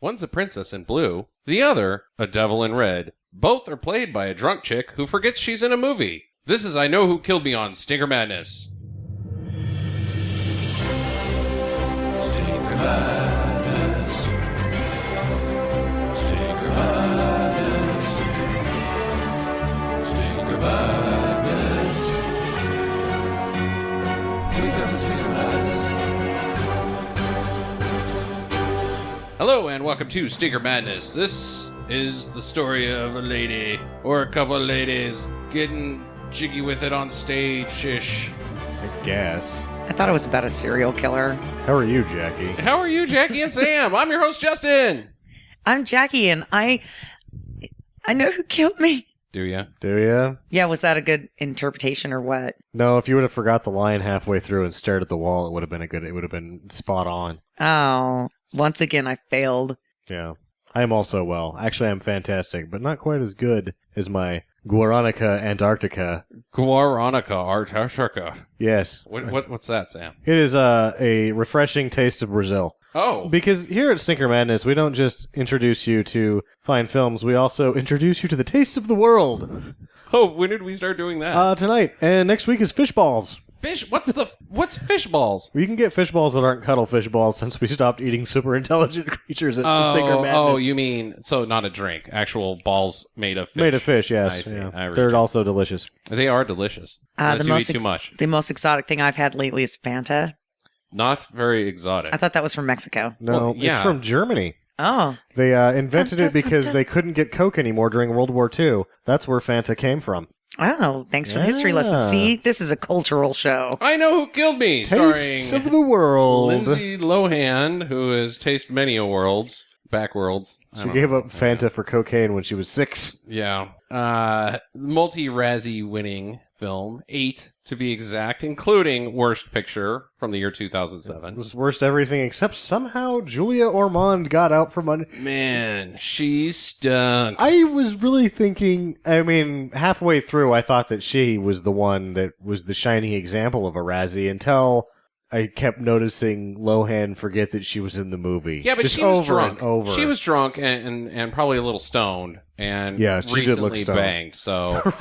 One's a princess in blue, the other a devil in red. Both are played by a drunk chick who forgets she's in a movie. This is I Know Who Killed Me on Stinker Madness. Stinker Madness. Stinker Madness. Stinker Madness. We got the Stinker Madness. Hello and welcome to Stinker Madness. This is the story of a lady or a couple of ladies getting jiggy with it on stage-ish. I guess. I thought it was about a serial killer. How are you, Jackie? How are you, Jackie and Sam? I'm your host, Justin. I'm Jackie, and I know who killed me. Do ya? Do ya? Yeah, was that a good interpretation or what? No, if you would have forgot the line halfway through and stared at the wall, it would have been spot on. Oh, once again, I failed. Yeah. I am also well. Actually, I'm fantastic, but not quite as good as my Guaranica Antarctica. Guaranica Antarctica. Yes. What's that, Sam? It is a refreshing taste of Brazil. Oh. Because here at Stinker Madness, we don't just introduce you to fine films, we also introduce you to the taste of the world. Oh, when did we start doing that? Tonight. And next week is fish balls. Fish? What's fish balls? You can get fish balls that aren't cuttlefish balls since we stopped eating super intelligent creatures at the Stinker Madness. Oh, you mean, so not a drink, actual balls made of fish. Made of fish, yes. I see. Yeah. They're also delicious. They are delicious. Unless you eat too much. The most exotic thing I've had lately is Fanta. Not very exotic. I thought that was from Mexico. No, Well, yeah. It's from Germany. Oh. They invented it because they couldn't get Coke anymore during World War II. That's where Fanta came from. Oh, thanks for the history lesson. See, this is a cultural show. I Know Who Killed Me, Tastes starring of the world. Lindsey Lohan, who has tasted many a worlds, back worlds. She gave up Fanta for cocaine when she was 6. Yeah. Multi-Razzie winning film, 8 to be exact, including Worst Picture from the year 2007. It was worst everything except somehow Julia Ormond got out from under. Man, she stunk. I was really thinking, halfway through I thought that she was the one that was the shining example of a Razzie until I kept noticing Lohan forget that she was in the movie. Yeah, but just she was over drunk. and over. She was drunk and probably a little stoned and Yeah, she did look recently stoned. banged. So,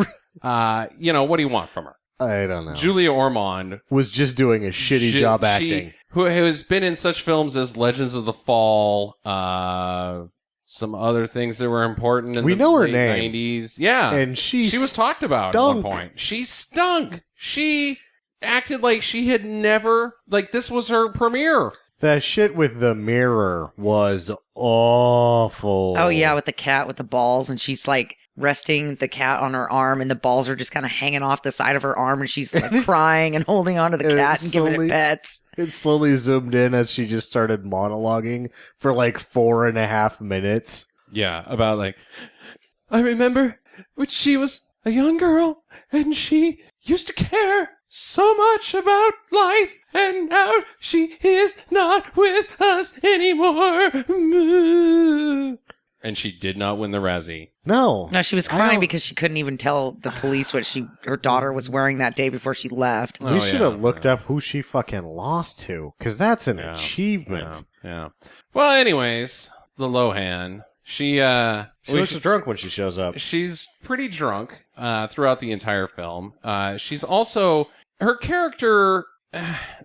what do you want from her? I don't know. Julia Ormond was just doing a shitty job acting. Who has been in such films as Legends of the Fall, some other things that were important in We the know her late name. 90s. Yeah. And she was talked about stunk. at one point. She stunk. She acted like she had never, like this was her premiere. That shit with the mirror was awful. Oh, yeah, with the cat with the balls, and she's like resting the cat on her arm, and the balls are just kind of hanging off the side of her arm, and she's like crying and holding onto the And cat and giving it pets. It slowly zoomed in as she just started monologuing for like 4.5 minutes. Yeah, about like, I remember when she was a young girl and she used to care so much about life, and now she is not with us anymore. And she did not win the Razzie. No. No, she was crying because she couldn't even tell the police what her daughter was wearing that day before she left. We should have looked up who she fucking lost to, because that's an achievement. Yeah. Well, anyways, the Lohan. She looks drunk when she shows up. She's pretty drunk throughout the entire film. She's also, her character,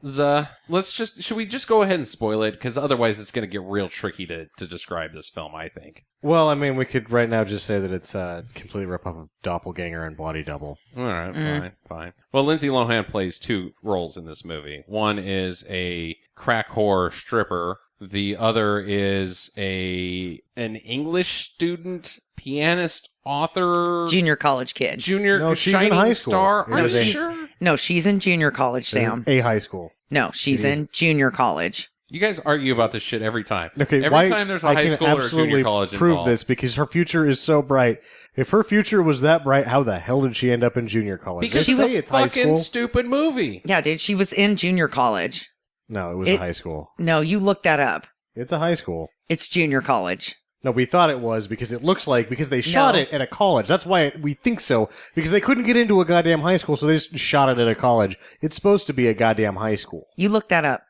should we just go ahead and spoil it? Because otherwise it's going to get real tricky to describe this film, I think. Well, we could right now just say that it's a complete rip-off of Doppelganger and Body Double. All right, fine. Well, Lindsey Lohan plays 2 roles in this movie. One is a crack whore stripper. The other is an English student, pianist, author, Junior college kid. No, she's in shining high school. star. It Are was you a- sure? No, she's in junior college, Sam. A high school. No, she's It is- in junior college. You guys argue about this shit every time. Okay, every time there's a high school or a junior college I can absolutely prove involved. this because her future is so bright. If her future was that bright, how the hell did she end up in junior college? Because They she was say a it's high fucking school. stupid movie. Yeah, dude, she was in junior college. No, it was a high school. No, you looked that up. It's a high school. It's junior college. No, we thought it was because it looks like, because they shot No. it at a college. That's why we think so. Because they couldn't get into a goddamn high school, so they just shot it at a college. It's supposed to be a goddamn high school. You looked that up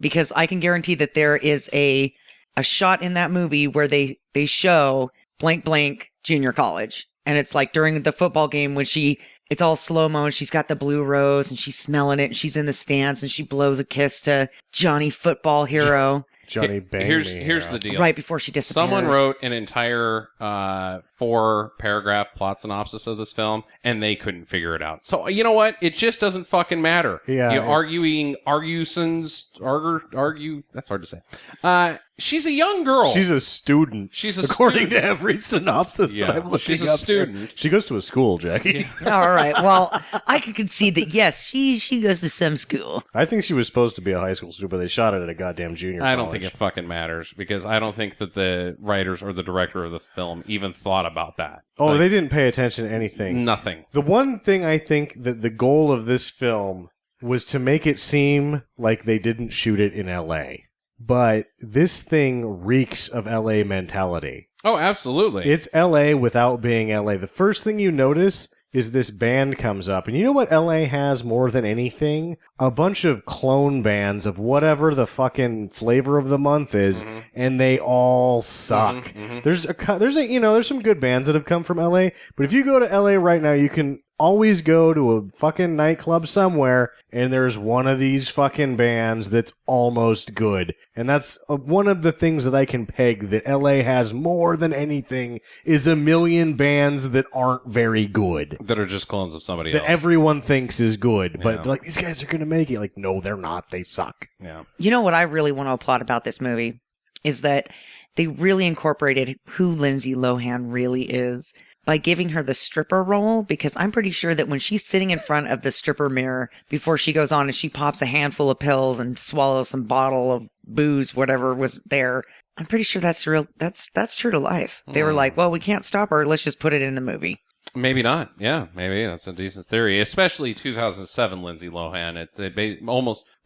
because I can guarantee that there is a a shot in that movie where they show blank blank junior college. And it's like during the football game when it's all slow-mo and she's got the blue rose and she's smelling it and she's in the stands and she blows a kiss to Johnny Football Hero. Johnny Bang Here's the deal. Right before she disappears. Someone wrote an entire 4-paragraph plot synopsis of this film, and they couldn't figure it out. So you know what? It just doesn't fucking matter. Yeah, you argue. That's hard to say. She's a young girl. She's a student. According to every synopsis that I'm looking she's a up student. here. She goes to a school, Jackie. All right. Well, I can concede that yes, she goes to some school. I think she was supposed to be a high school student, but they shot it at a goddamn junior college. I don't think it fucking matters because I don't think that the writers or the director of the film even thought about that. Oh, they didn't pay attention to anything. Nothing. The one thing I think that the goal of this film was to make it seem like they didn't shoot it in L.A., but this thing reeks of L.A. mentality. Oh, absolutely. It's L.A. without being L.A. The first thing you notice is this band comes up. And you know what L.A. has more than anything? A bunch of clone bands of whatever the fucking flavor of the month is, and they all suck. There's some good bands that have come from L.A., but if you go to L.A. right now, you can always go to a fucking nightclub somewhere, and there's one of these fucking bands that's almost good. And that's one of the things that I can peg that LA has more than anything is a million bands that aren't very good. That are just clones of somebody else. That everyone thinks is good. But like, these guys are going to make it. Like, no, they're not. They suck. Yeah. You know what I really want to applaud about this movie is that they really incorporated who Lindsay Lohan really is by giving her the stripper role, because I'm pretty sure that when she's sitting in front of the stripper mirror before she goes on and she pops a handful of pills and swallows some bottle of booze, whatever was there, I'm pretty sure that's real. That's true to life. They were like, well, we can't stop her. Let's just put it in the movie. Maybe not. Yeah, maybe that's a decent theory. Especially 2007 Lindsay Lohan.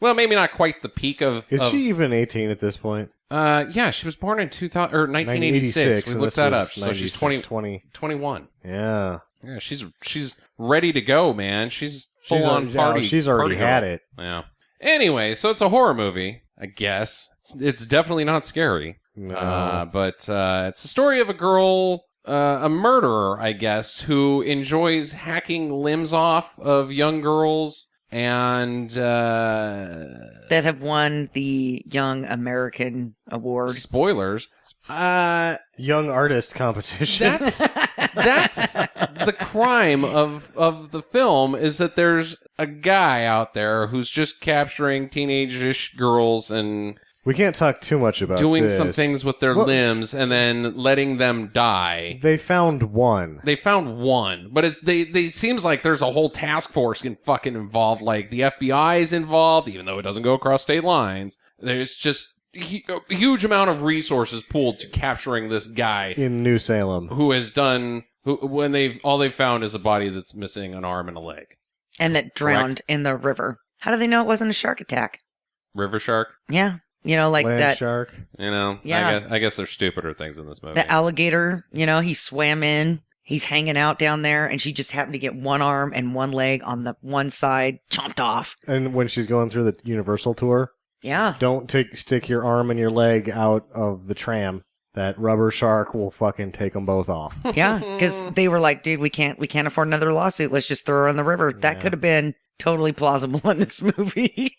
Maybe not quite the peak of. Is she even 18 at this point? Yeah, she was born in 1986. We looked that up. So she's 21. Yeah. Yeah, she's ready to go, man. She's full on party. She's already party had girl. it. Yeah. Anyway, so it's a horror movie, I guess. It's definitely not scary. No. But it's the story of a girl, a murderer, I guess, who enjoys hacking limbs off of young girls and that have won the Young American Award. Spoilers. Young artist competition. That's the crime of the film, is that there's a guy out there who's just capturing teenage-ish girls and we can't talk too much about doing this. some things with their limbs and then letting them die. They found one. But it seems like there's a whole task force fucking involved. Like the FBI is involved, even though it doesn't go across state lines. There's just a huge amount of resources pooled to capturing this guy in New Salem who has done. When they've found is a body that's missing an arm and a leg, and that drowned in the river. How do they know it wasn't a shark attack? River shark. Yeah. You know, like land that shark. You know, yeah. I guess there's stupider things in this movie. The alligator, you know, he swam in. He's hanging out down there, and she just happened to get one arm and one leg on the one side chomped off. And when she's going through the Universal tour, yeah, don't stick your arm and your leg out of the tram. That rubber shark will fucking take them both off. Yeah, because they were like, dude, we can't afford another lawsuit. Let's just throw her in the river. That could have been totally plausible in this movie.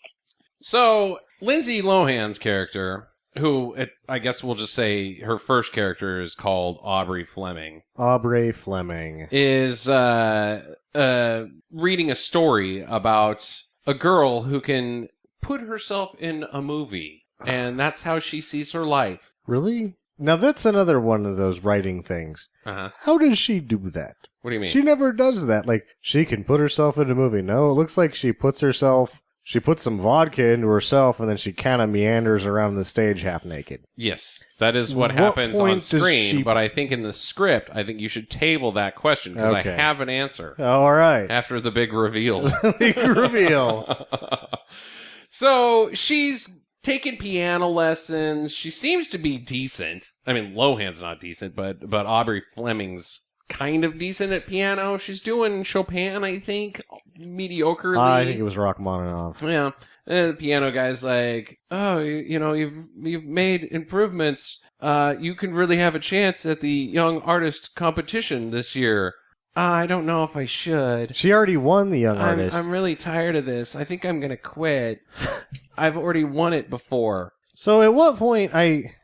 So Lindsay Lohan's character, who I guess we'll just say her first character is called Aubrey Fleming. Aubrey Fleming is reading a story about a girl who can put herself in a movie, and that's how she sees her life. Really? Now that's another one of those writing things. Uh-huh. How does she do that? What do you mean? She never does that. Like, she can put herself in a movie. No, it looks like she puts some vodka into herself, and then she kind of meanders around the stage half naked. Yes, that is what happens on screen, but I think in the script, I think you should table that question, because I have an answer. All right. After the big reveal. Big reveal. So, she's taking piano lessons. She seems to be decent. I mean, Lohan's not decent, but Aubrey Fleming's kind of decent at piano. She's doing Chopin, I think, mediocrely. I think it was Rachmaninoff. Yeah. And the piano guy's like, oh, you've made improvements. You can really have a chance at the young artist competition this year. I don't know if I should. She already won the young artist. I'm really tired of this. I think I'm going to quit. I've already won it before. So at what point,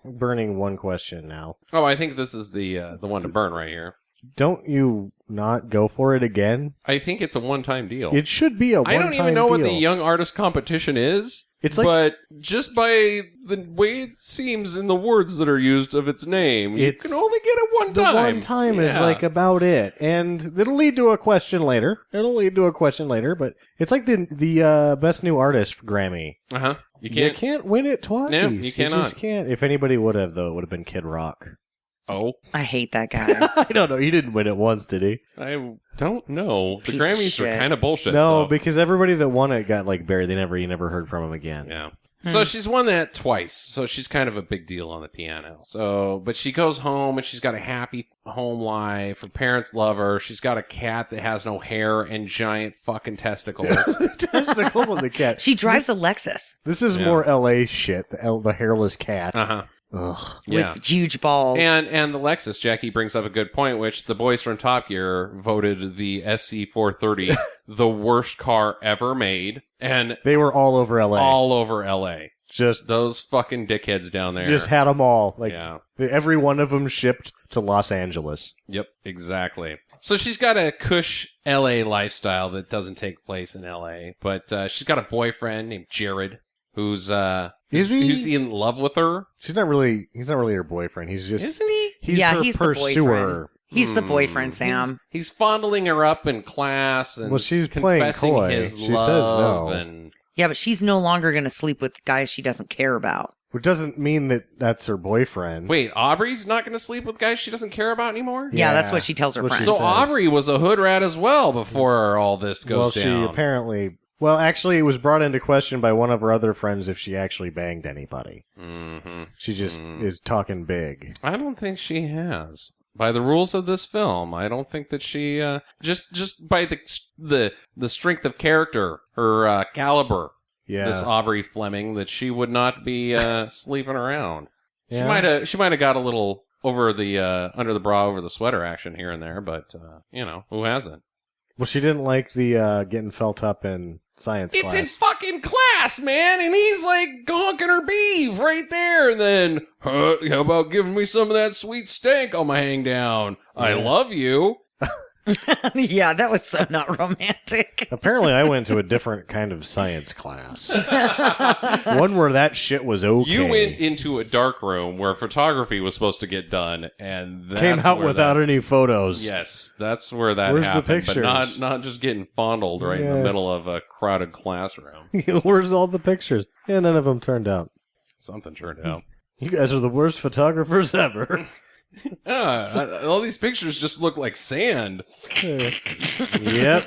burning one question now. Oh, I think this is the one to burn right here. Don't you not go for it again? I think it's a one-time deal. It should be a one-time deal. I don't even know what the young artist competition is. It's like, but just by the way it seems in the words that are used of its name, you can only get it one time. The one time is like about it. And it'll lead to a question later. But it's like the Best New Artist Grammy. Uh-huh. You can't win it twice. No, you cannot. You just can't. If anybody would have, though, it would have been Kid Rock. Oh. I hate that guy. I don't know. He didn't win it once, did he? I don't know. The Piece of Grammys are shit. kind of bullshit. No, so. because everybody that won it got buried. You never heard from him again. Yeah. So she's won that twice. So she's kind of a big deal on the piano. But she goes home and she's got a happy home life. Her parents love her. She's got a cat that has no hair and giant fucking testicles. Testicles on the cat. She drives a Lexus This is more LA shit. The hairless cat. Uh-huh. Ugh. with huge balls. And the Lexus, Jackie brings up a good point, which the boys from Top Gear voted the SC430 the worst car ever made. And They were all over LA. all over LA. Just Those fucking dickheads down there. Just had them all. Yeah. Every one of them shipped to Los Angeles. Yep, exactly. So she's got a cush LA lifestyle that doesn't take place in LA, but she's got a boyfriend named Jared who's who's in love with her. He's not really her boyfriend. He's just Isn't he? He's Yeah, her he's the pursuer. boyfriend. He's the boyfriend, Sam. He's fondling her up in class and She's playing confessing coy. his She love says no. and Yeah, but she's no longer going to sleep with guys she doesn't care about. Which doesn't mean that that's her boyfriend. Wait, Aubrey's not going to sleep with guys she doesn't care about anymore? Yeah, that's what she tells her That's what friends. she So says. Aubrey was a hood rat as well before all this goes down. She apparently... Well, actually, it was brought into question by one of her other friends if she actually banged anybody. Mm-hmm. She just is talking big. I don't think she has. By the rules of this film, I don't think that she just by the strength of character, her caliber. Yeah. This Aubrey Fleming, that she would not be sleeping around. Yeah. She might have got a little over the under the bra over the sweater action here and there, but who hasn't? Well, she didn't like the getting felt up in science It's class. in fucking class, man, and he's like honking her beef right there, and then how about giving me some of that sweet stank on my hang down? I love you. Yeah, that was so not romantic. Apparently, I went to a different kind of science class. One where that shit was okay. You went into a dark room where photography was supposed to get done, and that's Came out where without any photos. Yes, that's where that Where's the happened, but pictures? not just getting fondled right in the middle of a crowded classroom. Where's all the pictures? Yeah, none of them turned out. Something turned out. You guys are the worst photographers ever. All these pictures just look like sand. Yep.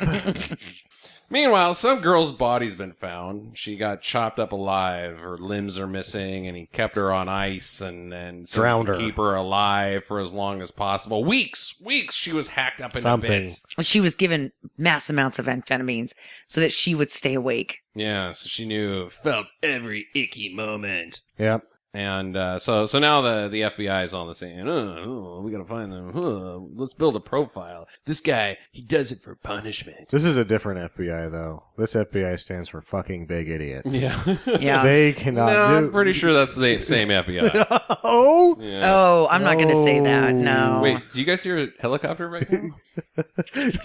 Meanwhile, some girl's body's been found. She got chopped up alive. Her limbs are missing, and he kept her on ice and so Drowned he could her. keep her alive for as long as possible. Weeks she was hacked up into Something. bits. She was given mass amounts of amphetamines so that she would stay awake. Yeah, so she felt every icky moment. Yep. And so now the FBI is on the scene. We gotta find them. Let's build a profile. This guy, he does it for punishment. This is a different FBI, though. This FBI stands for fucking big idiots. Yeah. Yeah. They cannot No, do... I'm pretty sure that's the same FBI. Oh! Yeah. Oh, I'm not going to say that. No. Wait, do you guys hear a helicopter right now?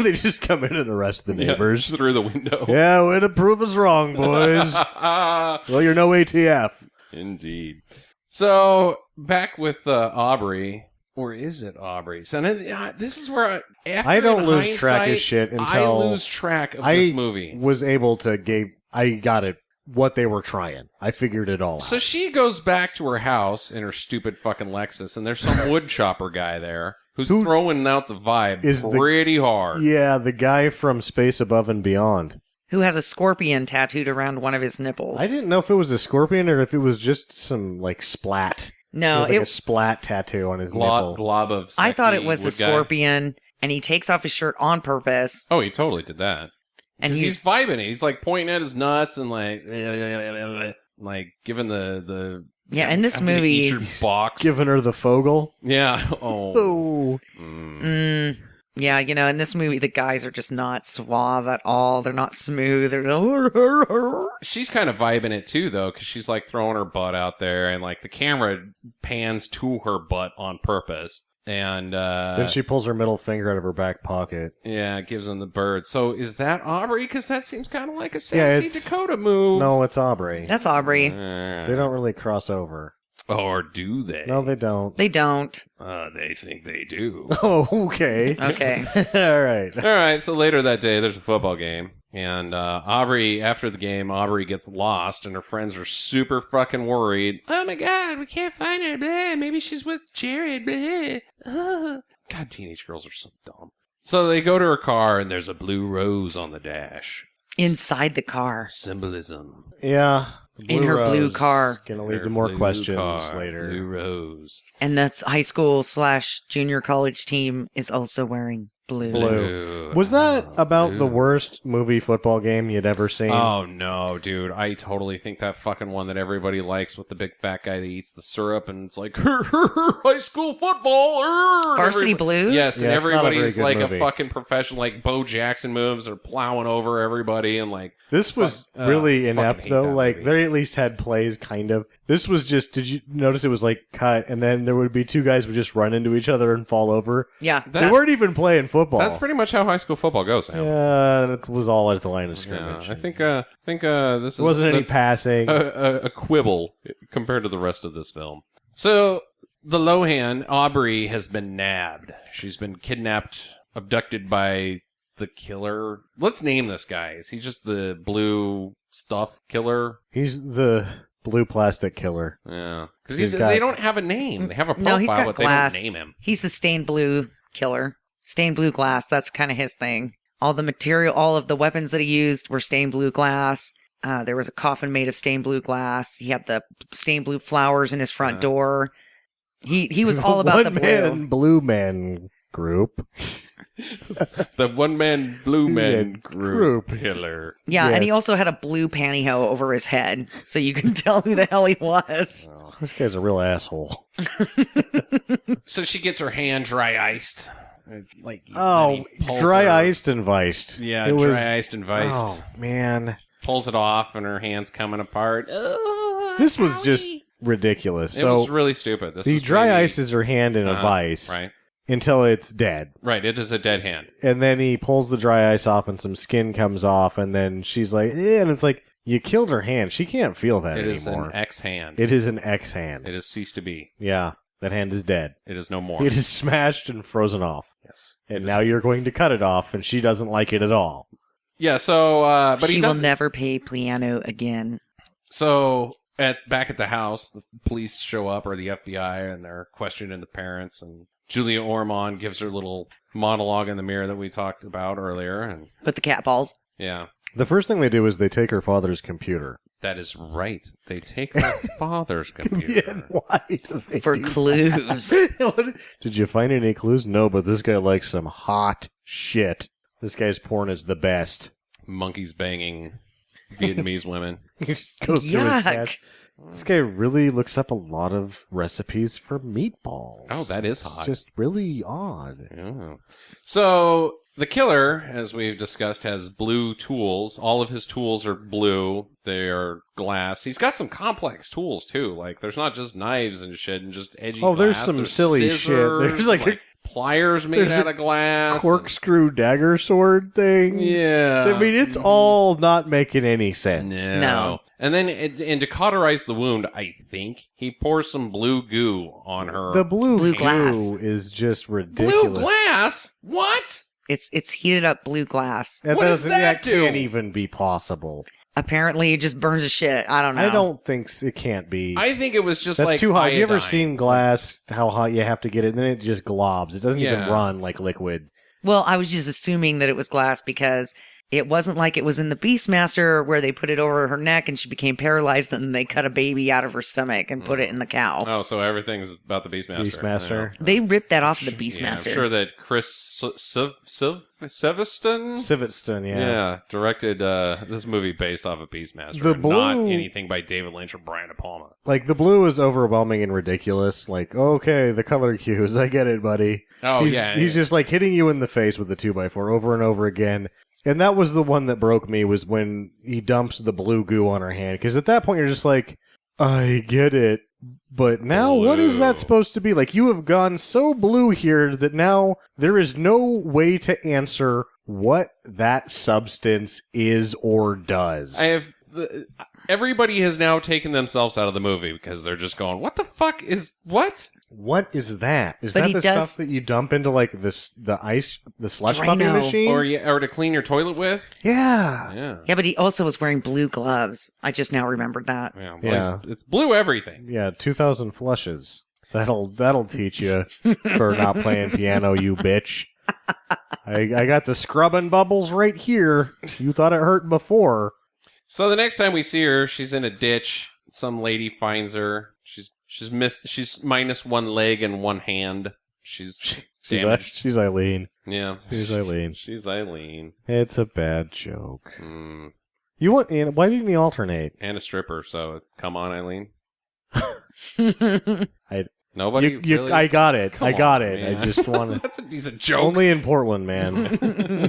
They just come in and arrest the neighbors. Yeah, through the window. Yeah, way to prove us wrong, boys. Well, you're no ATF. Indeed. So, back with Aubrey. Or is it Aubrey? So, this is where I don't lose track of shit until I lose track of this movie. Was able to I got it. What they were trying. I figured it all out. So she goes back to her house in her stupid fucking Lexus, and there's some wood chopper guy there who's throwing out the vibe pretty hard. Yeah, the guy from Space Above and Beyond. Who has a scorpion tattooed around one of his nipples. I didn't know if it was a scorpion or if it was just some, splat. No, it was a splat tattoo on his nipple. Glob of I thought it sexy was a wood guy. scorpion and he takes off his shirt on purpose. Oh, he totally did that. And He's vibing it. He's like pointing at his nuts and like giving the yeah, in this I'm gonna movie, eat your box. Giving her the Fogel. Yeah. Oh. Oh. yeah, in this movie, the guys are just not suave at all. They're not smooth. They're She's kind of vibing it too, though, because she's like throwing her butt out there, and like the camera pans to her butt on purpose. And Then she pulls her middle finger out of her back pocket. yeah, gives him the bird. So is that Aubrey? Because that seems kind of like a sassy it's- Dakota move. No, it's Aubrey. That's Aubrey. They don't really cross over. Or do they? No, they don't. They don't. They think they do. Oh, okay. Okay. All right. All right, so later that day, there's a football game. And Aubrey, after the game, Aubrey gets lost, and her friends are super fucking worried. Oh my god, we can't find her. Blah. Maybe she's with Jared. Blah. God, teenage girls are so dumb. So they go to her car, and there's a blue rose on the dash. Inside the car. Symbolism. Yeah. In her blue car. Gonna lead Her to more blue questions car, later. Blue rose. And that's high school / junior college team is also wearing blue. Blue. Was that about the worst movie football game you'd ever seen? Oh, no, dude. I totally think that fucking one that everybody likes with the big fat guy that eats the syrup and it's like, high school football. Varsity Blues? Yes, Yeah, and it's not a very everybody's good like movie. a fucking professional, like Bo Jackson moves or plowing over everybody and like. This was Fuck, really fucking inept, hate though. that Like, movie. they at least had plays, kind of. This was just, did you notice it was like cut, and then there would be two guys would just run into each other and fall over? Yeah. They weren't even playing football. That's pretty much how high school football goes, Sam. Yeah, that was all at the line of Yeah, scrimmage. I think this is There wasn't any that's passing. a quibble compared to the rest of this film. So the Lohan, Aubrey, has been nabbed. She's been kidnapped, abducted by the killer. Let's name this guy. Is he just the blue stuff killer? He's the blue plastic killer. Yeah, because He's got- they don't have a name. They have a profile, No, he's got but glass. they don't name him. He's the stained blue killer. Stained blue glass. That's kind of his thing. All the material, all of the weapons that he used were stained blue glass. There was a coffin made of stained blue glass. He had the stained blue flowers in his front door. He was all about the blue. One-man blue man group. The one-man blue man Group. killer. Yeah, and he Yes. also had a blue pantyhose over his head, so you can tell who the hell he was. This guy's a real asshole. So she gets her hand dry iced. Like Oh, then he pulls dry her- iced and viced. Yeah, it was. dry iced and viced. Oh man, Pulls it off, and her hand's coming apart. this was just ridiculous. It So was really stupid. This he is dry really- ices her hand in a vice Right, until it's dead, right. It is a dead hand. and then he pulls the dry ice off, and some skin comes off, and then she's like, eh, and it's like you killed her hand. She can't feel that It is anymore. an X hand. It is an X hand. It has ceased to be. Yeah, that hand is dead. It is no more. It is smashed and frozen off. Yes. And now you're going to cut it off, and she doesn't like it at all. Yeah. So, but She he will doesn't. never pay piano again. So back at the house, the police show up, or the FBI, and they're questioning the parents. And Julia Ormond gives her little monologue in the mirror that we talked about earlier. And With the cat balls. yeah, The first thing they do is they take her father's computer. that is right. They take her father's And computer. why do they For do clues. that? Did you find any clues? No, but this guy likes some hot shit. This guy's porn is the best. Monkeys banging Vietnamese women. He just goes through his Yuck. cache. This guy really looks up a lot of recipes for meatballs. Oh, that is It's hot. just really odd. Yeah. So the killer, as we've discussed, has blue tools. All of his tools are blue. They are glass. He's got some complex tools too. Like there's not just knives and shit and just edgy. Oh, there's glass. some silly shit. scissors, There's like a- pliers made there's out a of glass. Corkscrew dagger sword thing. Yeah. I mean, it's all not making any sense. No. And then, and to cauterize the wound, I think he pours some blue goo on her. The blue Blue goo glass. is just ridiculous. blue glass? What? It's heated up blue glass. That What does doesn't- that do? can't even be possible. Apparently, it just burns the shit. I don't know. I don't think it can't be. I think it was just That's like too hot. Have you ever iodine. seen glass? How hot you have to get it, and then it just globs. It doesn't even Yeah. run like liquid. Well, I was just assuming that it was glass because It wasn't like it was in the Beastmaster where they put it over her neck and she became paralyzed and they cut a baby out of her stomach and put it in the cow. Oh, so everything's about the Beastmaster. Beastmaster. They ripped that off of the Yeah, I'm Beastmaster. sure that Chris Seviston? Civitston, Yeah, directed this movie based off of Beastmaster. The and not blue- anything by David Lynch or Brian De Palma. Like, the blue is overwhelming and ridiculous. Like, okay, the color cues, I get it, buddy. Oh, he's, yeah. He's just, like, hitting you in the face with the 2x4 over and over again. And that was the one that broke me, was when he dumps the blue goo on her hand. Because at that point, you're just like, I get it. But now, what is that Blue. supposed to be? Like, you have gone so blue here that now there is no way to answer what that substance is or does. Everybody has now taken themselves out of the movie because they're just going, what the fuck is... What? What is that? Is But that he the does- stuff that you dump into, like, the slush Drano. puppy machine? Or to clean your toilet with? Yeah. Yeah. Yeah, but he also was wearing blue gloves. I just now remembered that. Yeah. Well, Yeah. It's blue everything. Yeah, 2,000 flushes. That'll teach you for not playing piano, you bitch. I got the scrubbing bubbles right here. You thought it hurt before. So the next time we see her, she's in a ditch. Some lady finds her. She's minus one leg and one hand. She's damaged. She's Eileen. Yeah. She's Eileen. She's Eileen. It's a bad joke. Mm. You want? Why didn't you alternate? And a stripper, so come on, Eileen. I Nobody really? I got it. Come I got on, it. man. I just wanted. That's a decent joke. Only in Portland, man.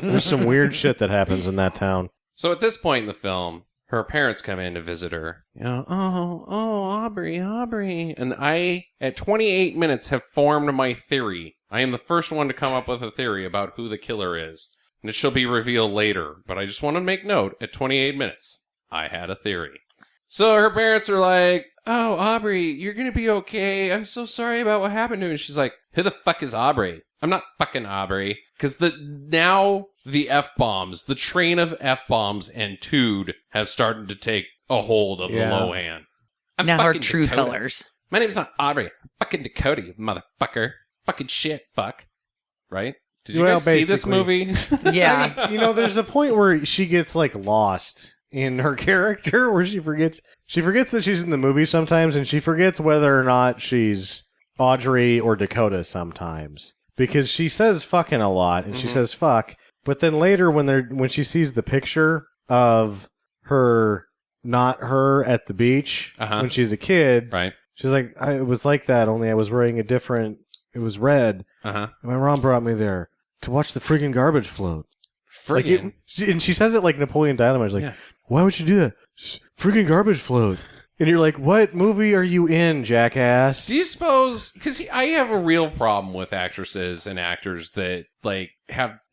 There's some weird shit that happens in that town. So at this point in the film, her parents come in to visit her. You know, oh, Aubrey. And I, at 28 minutes, have formed my theory. I am the first one to come up with a theory about who the killer is. And it shall be revealed later. But I just want to make note, at 28 minutes, I had a theory. So her parents are like, oh, Aubrey, you're going to be okay. I'm so sorry about what happened to you. And she's like, who the fuck is Aubrey? I'm not fucking Aubrey. Because now the F-bombs, the train of F-bombs and Tood have started to take a hold of Yeah. the Lohan. I'm Now her fucking true Dakota. colors. My name's not Aubrey. I'm fucking Dakota, you motherfucker. Fucking shit, fuck. Right? Did you Well, guys see this basically. movie? Yeah. You know, there's a point where she gets like lost in her character, where she forgets that she's in the movie sometimes, and she forgets whether or not she's Audrey or Dakota sometimes, because she says fucking a lot and she says fuck, but then later when she sees the picture of her, not her at the beach when she's a kid, Right. she's like, it was like that, only I was wearing it was red. Uh-huh. My mom brought me there to watch the friggin' garbage float. Like Friggin'. and she says it like Napoleon Dynamite. Like, Yeah. why would you do that? Friggin' garbage float. And you're like, what movie are you in, jackass? Do you suppose? Because I have a real problem with actresses and actors that like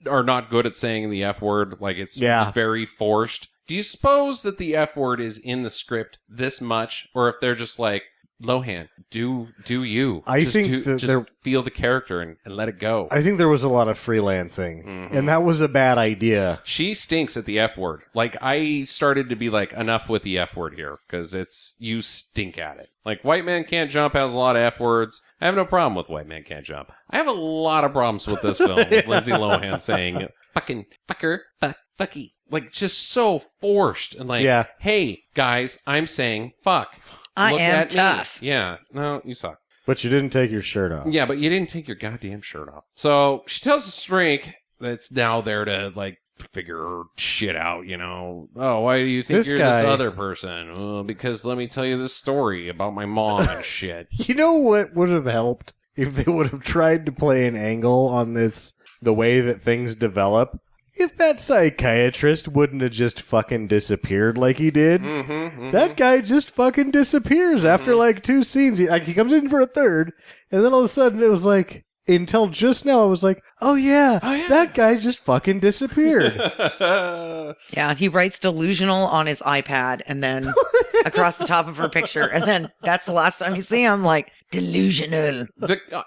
are not good at saying the F word. Like it's very forced. Do you suppose that the F word is in the script this much, or if they're just like, Lohan, do you? I just think that just feel the character and let it go. I think there was a lot of freelancing, and that was a bad idea. She stinks at the F word. Like, I started to be like, enough with the F word here, because you stink at it. Like, White Man Can't Jump has a lot of F words. I have no problem with White Man Can't Jump. I have a lot of problems with this film, with Lindsay Lohan saying, fucking, fucker, fucky. Like, just so forced. And like, hey, guys, I'm saying fuck. I Look am at me. tough. Yeah, no, you suck. But you didn't take your shirt off. Yeah, but you didn't take your goddamn shirt off. So she tells the shrink that's now there to like figure her shit out, you know. Oh, why do you think you're this other person? Oh, because let me tell you this story about my mom and shit. You know what would have helped if they would have tried to play an angle on this, the way that things develop? If that psychiatrist wouldn't have just fucking disappeared like he did, that guy just fucking disappears after like 2 scenes. He comes in for a third, and then all of a sudden it was like, until just now I was like, oh yeah, that guy just fucking disappeared. Yeah, he writes delusional on his iPad and then across the top of her picture. And then that's the last time you see him, like, delusional.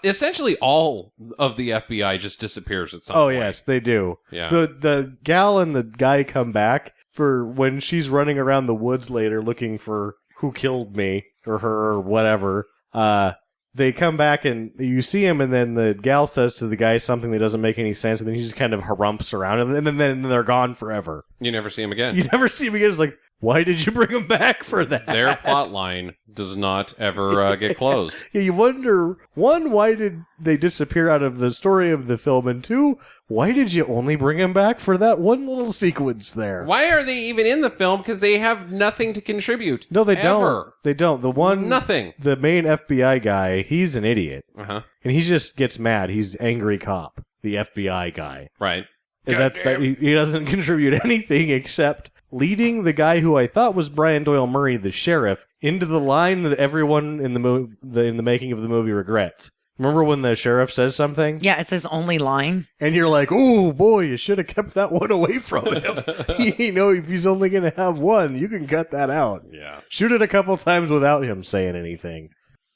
Essentially all of the FBI just disappears at some point. Oh yes, they do. Yeah. The gal and the guy come back for when she's running around the woods later looking for who killed me or her or whatever. they come back and you see him, and then the gal says to the guy something that doesn't make any sense, and then he just kind of harumphs around him, and then they're gone forever. You never see him again. You never see him again. It's like, why did you bring him back for that? Their plot line does not ever get closed. Yeah, you wonder, one, why did they disappear out of the story of the film, and two, why did you only bring him back for that one little sequence there? Why are they even in the film? Because they have nothing to contribute. No, they ever. don't. They don't. The one, Nothing. the main FBI guy, he's an idiot. Uh-huh. And he just gets mad. He's angry cop, the FBI guy. Right. And that's that. He doesn't contribute anything except leading the guy who I thought was Brian Doyle Murray, the sheriff, into the line that everyone in the making of the movie regrets. Remember when the sheriff says something? Yeah, it's his only line. And you're like, oh boy, you should have kept that one away from him. You know, if he's only going to have one, you can cut that out. Yeah. Shoot it a couple times without him saying anything.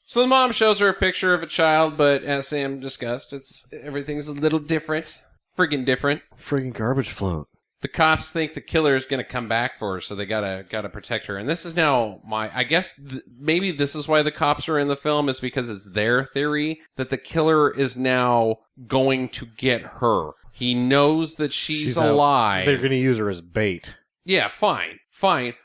So the mom shows her a picture of a child, but as Sam discussed, everything's a little different. Friggin' different. Friggin' garbage float. The cops think the killer is going to come back for her, so they gotta protect her. And this is now I guess maybe this is why the cops are in the film, is because it's their theory that the killer is now going to get her. He knows that she's alive. They're going to use her as bait. Yeah, fine.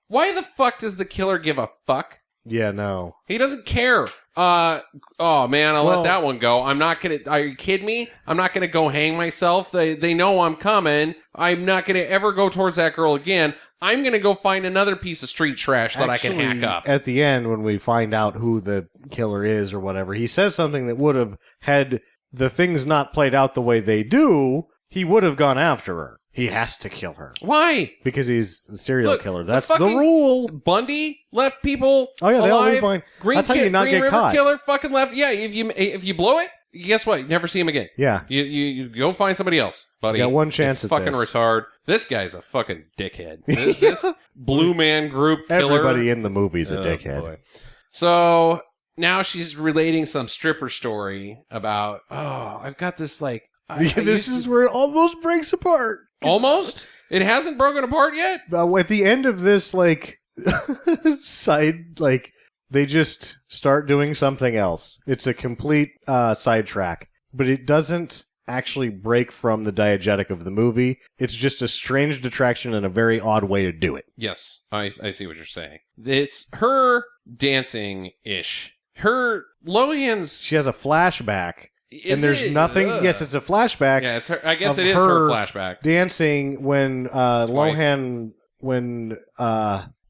Why the fuck does the killer give a fuck? Yeah, no. He doesn't care. Oh man, I'll let that one go. I'm not gonna. Are you kidding me? I'm not gonna go hang myself. They know I'm coming. I'm not gonna ever go towards that girl again. I'm gonna go find another piece of street trash that I can hack up. At the end, when we find out who the killer is or whatever, he says something that would have, had the things not played out the way they do, he would have gone after her. He has to kill her. Why? Because he's a serial killer. That's the fucking rule. Bundy left people Oh yeah, they all alive. leave behind. That's how you not Green get River caught. Killer fucking left. Yeah, if you blow it, guess what? You never see him again. Yeah. You go find somebody else, buddy. You got one chance You at fucking this. retard. This guy's a fucking dickhead. This Blue Man Group killer. Everybody in the movie's a Oh, dickhead. boy. So now she's relating some stripper story about, I've got this like. This is where it almost breaks apart. Almost? It hasn't broken apart yet? At the end of this, like, side, like, they just start doing something else. It's a complete sidetrack. But it doesn't actually break from the diegetic of the movie. It's just a strange detraction and a very odd way to do it. Yes, I see what you're saying. It's her dancing-ish. Lohan's... She has a flashback. And there's nothing. Yes, it's a flashback. Yeah, it's her. I guess of it is her her flashback. Dancing when Lohan, when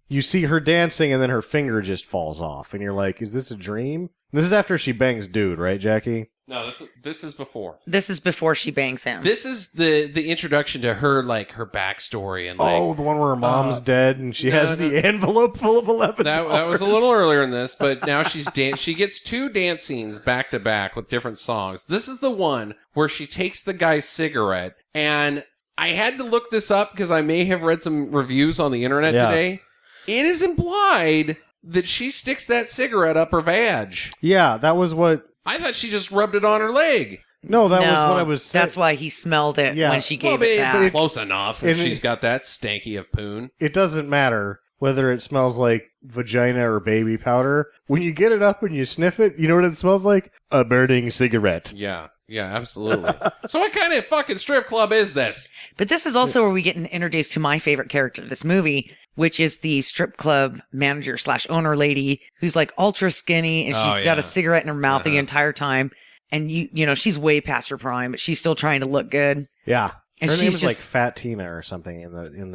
you see her dancing and then her finger just falls off, and you're like, "Is this a dream?" This is after she bangs dude, right, Jackie? No, this is before. This is before she bangs him. This is the introduction to her, like her backstory and like The one where her mom's dead and she has the envelope full of $11. that was a little earlier in this, but now she gets two dance scenes back to back with different songs. This is the one where she takes the guy's cigarette, and I had to look this up because I may have read some reviews on the internet today. It is implied that she sticks that cigarette up her vag. Yeah, that was what. I thought she just rubbed it on her leg. No, that was what I was saying. That's why he smelled it when she gave it back. It's close enough if she's got that stanky of poon. It doesn't matter whether it smells like vagina or baby powder. When you get it up and you sniff it, you know what it smells like? A burning cigarette. Yeah, absolutely. So what kind of fucking strip club is this? But this is also where we get introduced to my favorite character of this movie, which is the strip club manager / owner lady who's like ultra skinny and she's got a cigarette in her mouth the entire time. And you know, she's way past her prime, but she's still trying to look good. Yeah. And her she's name is just like Fat Tina or something in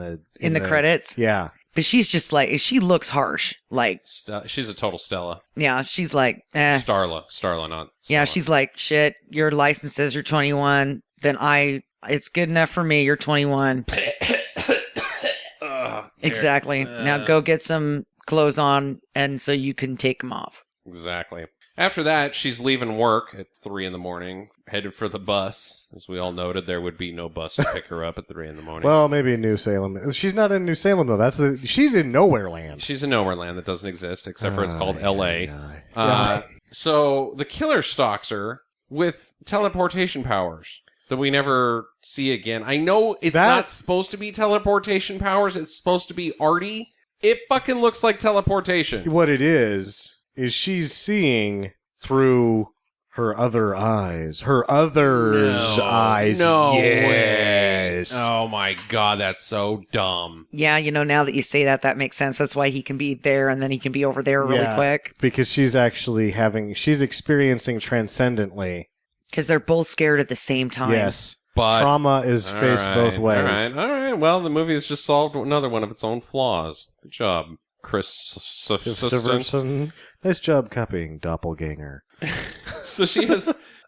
the credits. Yeah. But she's just like, she looks harsh. Like, she's a total Stella. Yeah, she's like, Starla, not Stella. Yeah, she's like, shit, your license says you're 21. Then it's good enough for me. You're 21. Exactly. Now go get some clothes on, and so you can take them off. Exactly. After that, she's leaving work at 3 a.m, headed for the bus. As we all noted, there would be no bus to pick her up at 3 a.m. Well, maybe in New Salem. She's not in New Salem, though. She's in Nowhere Land. She's in Nowhere Land that doesn't exist, except for it's called L.A. So the killer stalks her with teleportation powers that we never see again. I know it's not supposed to be teleportation powers. It's supposed to be arty. It fucking looks like teleportation. What it is she's seeing through her other eyes. Her other's eyes. No yes. way. Oh my God, that's so dumb. Yeah, now that you say that, that makes sense. That's why he can be there and then he can be over there really quick. Because she's actually she's experiencing transcendently. Because they're both scared at the same time. Yes. But trauma is faced both ways. All right. Well, the movie has just solved another one of its own flaws. Good job, Chris Severson. Nice job copying Doppelganger. So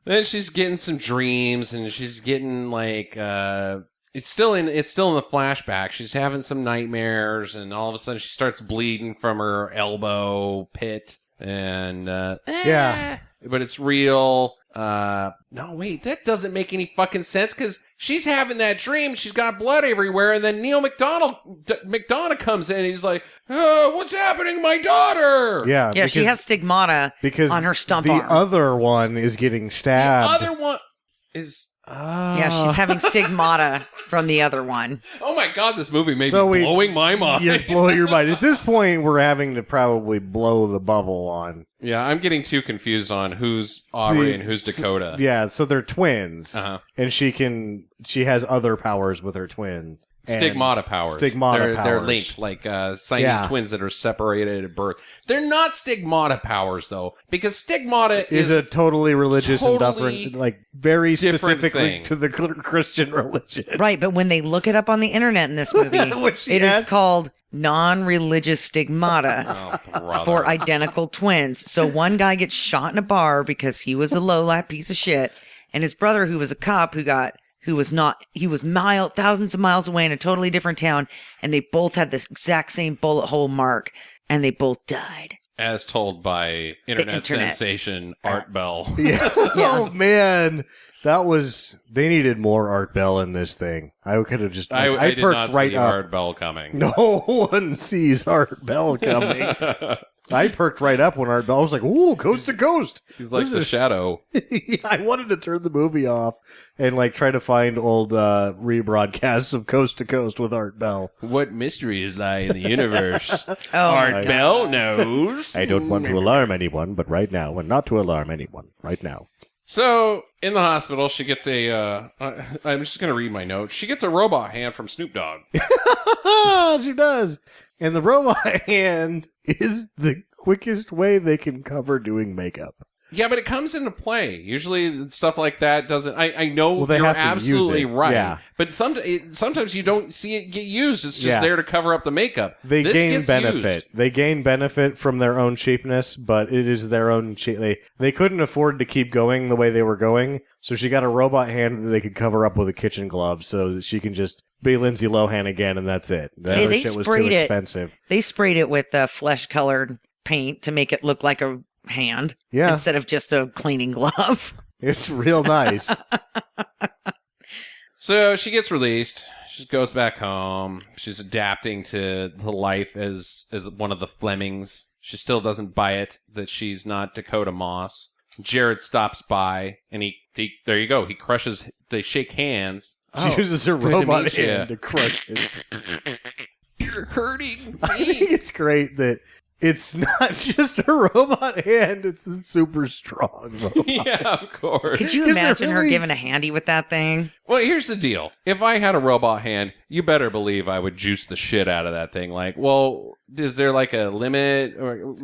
then she's getting some dreams, and she's getting like it's still in the flashback. She's having some nightmares, and all of a sudden she starts bleeding from her elbow pit, and but it's real. No, wait, that doesn't make any fucking sense, because she's having that dream, she's got blood everywhere, and then Neil McDonough comes in, and he's like, what's happening to my daughter? Yeah, she has stigmata on her stump arm. The other one is getting stabbed. The other one is... Yeah, she's having stigmata from the other one. Oh my God, this movie may be blowing my mind. You're blowing your mind. At this point, we're having to probably blow the bubble on. Yeah, I'm getting too confused on who's Aubrey and who's Dakota. Yeah, so they're twins. And she has other powers with her twin. Stigmata powers. They're linked, like Siamese twins that are separated at birth. They're not stigmata powers, though, because stigmata is a totally religious and different, like very different specifically thing. to the Christian religion. Right, but when they look it up on the internet in this movie, it is called non-religious stigmata for identical twins. So one guy gets shot in a bar because he was a lowlife piece of shit, and his brother, who was a cop, he was thousands of miles away in a totally different town, and they both had this exact same bullet hole mark, and they both died. As told by internet sensation Art Bell. Yeah. Oh man, they needed more Art Bell in this thing. I could have just I did not right see up. Art Bell coming. No one sees Art Bell coming. I perked right up when Art Bell was like, "Ooh, coast to coast." He's like the Shadow. Yeah, I wanted to turn the movie off and like try to find old rebroadcasts of Coast to Coast with Art Bell. What mysteries lie in the universe? Art Bell knows. I don't want to alarm anyone, but right now, and not to alarm anyone, right now. So, in the hospital, she gets I'm just going to read my notes. She gets a robot hand from Snoop Dogg. She does. And the robot hand is the quickest way they can cover doing makeup. Yeah, but it comes into play. Usually stuff like that doesn't... I know they you're have to absolutely use it. right. Yeah. But sometimes you don't see it get used. It's just there to cover up the makeup. They This gain gets benefit. used. They gain benefit from their own cheapness, but it is their own cheap. They couldn't afford to keep going the way they were going, so she got a robot hand that they could cover up with a kitchen glove so that she can just be Lindsey Lohan again, and that's it. That other shit was too expensive. They sprayed it with flesh-colored paint to make it look like a hand instead of just a cleaning glove. It's real nice. So she gets released. She goes back home. She's adapting to the life as one of the Flemings. She still doesn't buy it that she's not Dakota Moss. Jared stops by, and he there you go. He crushes. They shake hands. She uses her robot hand to crush it. You're hurting me. I think it's great that it's not just a robot hand, it's a super strong robot. Yeah, of course. Could you imagine her giving a handy with that thing? Well, here's the deal. If I had a robot hand, you better believe I would juice the shit out of that thing. Like, well, is there like a limit? Or,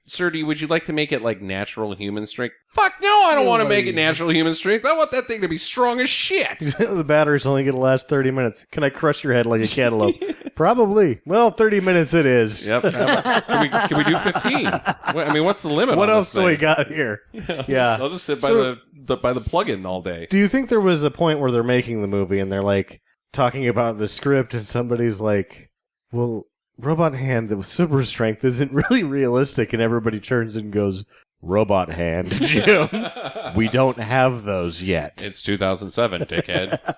sir, would you like to make it like natural human strength? Fuck no, I don't want to make it natural human strength. I want that thing to be strong as shit. The battery's only going to last 30 minutes. Can I crush your head like a cantaloupe? Probably. Well, 30 minutes it is. Yep. Can we do 15? I mean, what's the limit? What on else this do we thing? got here? Yeah. I'll just sit by the plug-in all day. Do you think there was a point where they're making the movie and they're like talking about the script and somebody's like, well, robot hand that was super strength isn't really realistic, and everybody turns and goes, robot hand, Jim. We don't have those yet. It's 2007, dickhead.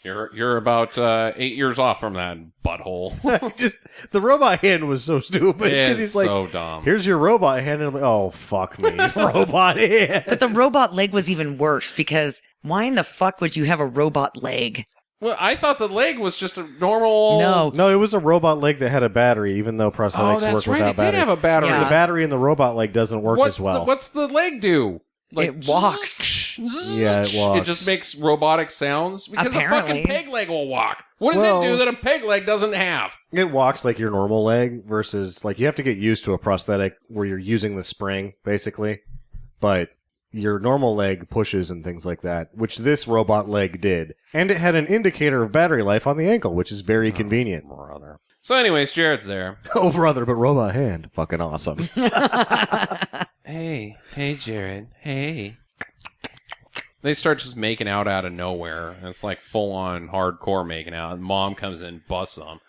You're about 8 years off from that butthole. Just the robot hand was so stupid. It's He's like, so dumb. here's your robot hand, and I'm like, oh fuck me, robot hand. But the robot leg was even worse, because why in the fuck would you have a robot leg? Well, I thought the leg was just a normal. No, it was a robot leg that had a battery, even though prosthetics Oh, that's work right. without It battery. did have a battery. Yeah. The battery in the robot leg doesn't work as well. What's the leg do? It walks. Yeah, it walks. It just makes robotic sounds because Apparently. a fucking peg leg will walk. What does Well- it do that a peg leg doesn't have? It walks like your normal leg versus like you have to get used to a prosthetic where you're using the spring basically, but your normal leg pushes and things like that, which this robot leg did, and it had an indicator of battery life on the ankle, which is very convenient. Brother. So, anyways, Jared's there. Oh, brother, but robot hand, fucking awesome. Hey, Jared. Hey. They start just making out of nowhere. And it's like full on hardcore making out. And Mom comes in and busts them.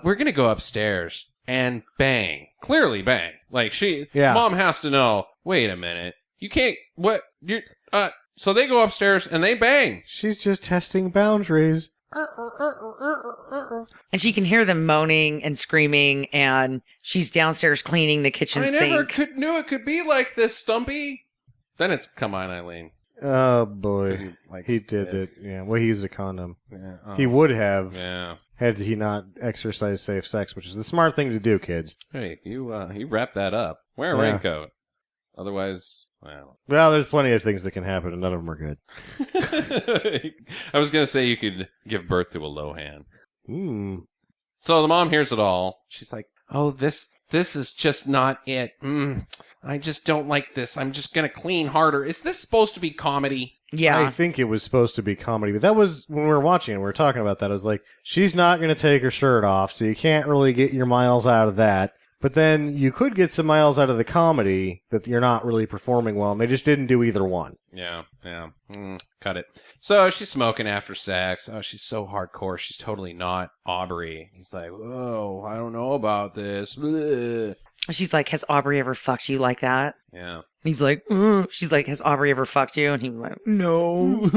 We're gonna go upstairs and bang. Clearly bang. Like Mom has to know, wait a minute. You can't, so they go upstairs and they bang. She's just testing boundaries. And she can hear them moaning and screaming, and she's downstairs cleaning the kitchen I sink. never knew it could be like this, Stumpy. Then it's, come on, Eileen. Oh, boy. He did it. Yeah, well, he used a condom. Yeah. He would have Yeah. had he not exercised safe sex, which is the smart thing to do, kids. Hey, you wrap that up. Wear a Yeah. raincoat. Otherwise, well. Well, there's plenty of things that can happen, and none of them are good. I was going to say you could give birth to a Lohan. So the mom hears it all. She's like, oh, this is just not it. I just don't like this. I'm just going to clean harder. Is this supposed to be comedy? Yeah. I think it was supposed to be comedy, but that was when we were watching it. We were talking about that. I was like, she's not going to take her shirt off, so you can't really get your miles out of that. But then you could get some miles out of the comedy that you're not really performing well, and they just didn't do either one. Yeah. Cut it. So she's smoking after sex. Oh, she's so hardcore. She's totally not Aubrey. He's like, whoa, I don't know about this. Bleh. She's like, has Aubrey ever fucked you like that? Yeah. And he's like, she's like, has Aubrey ever fucked you? And he was like, no.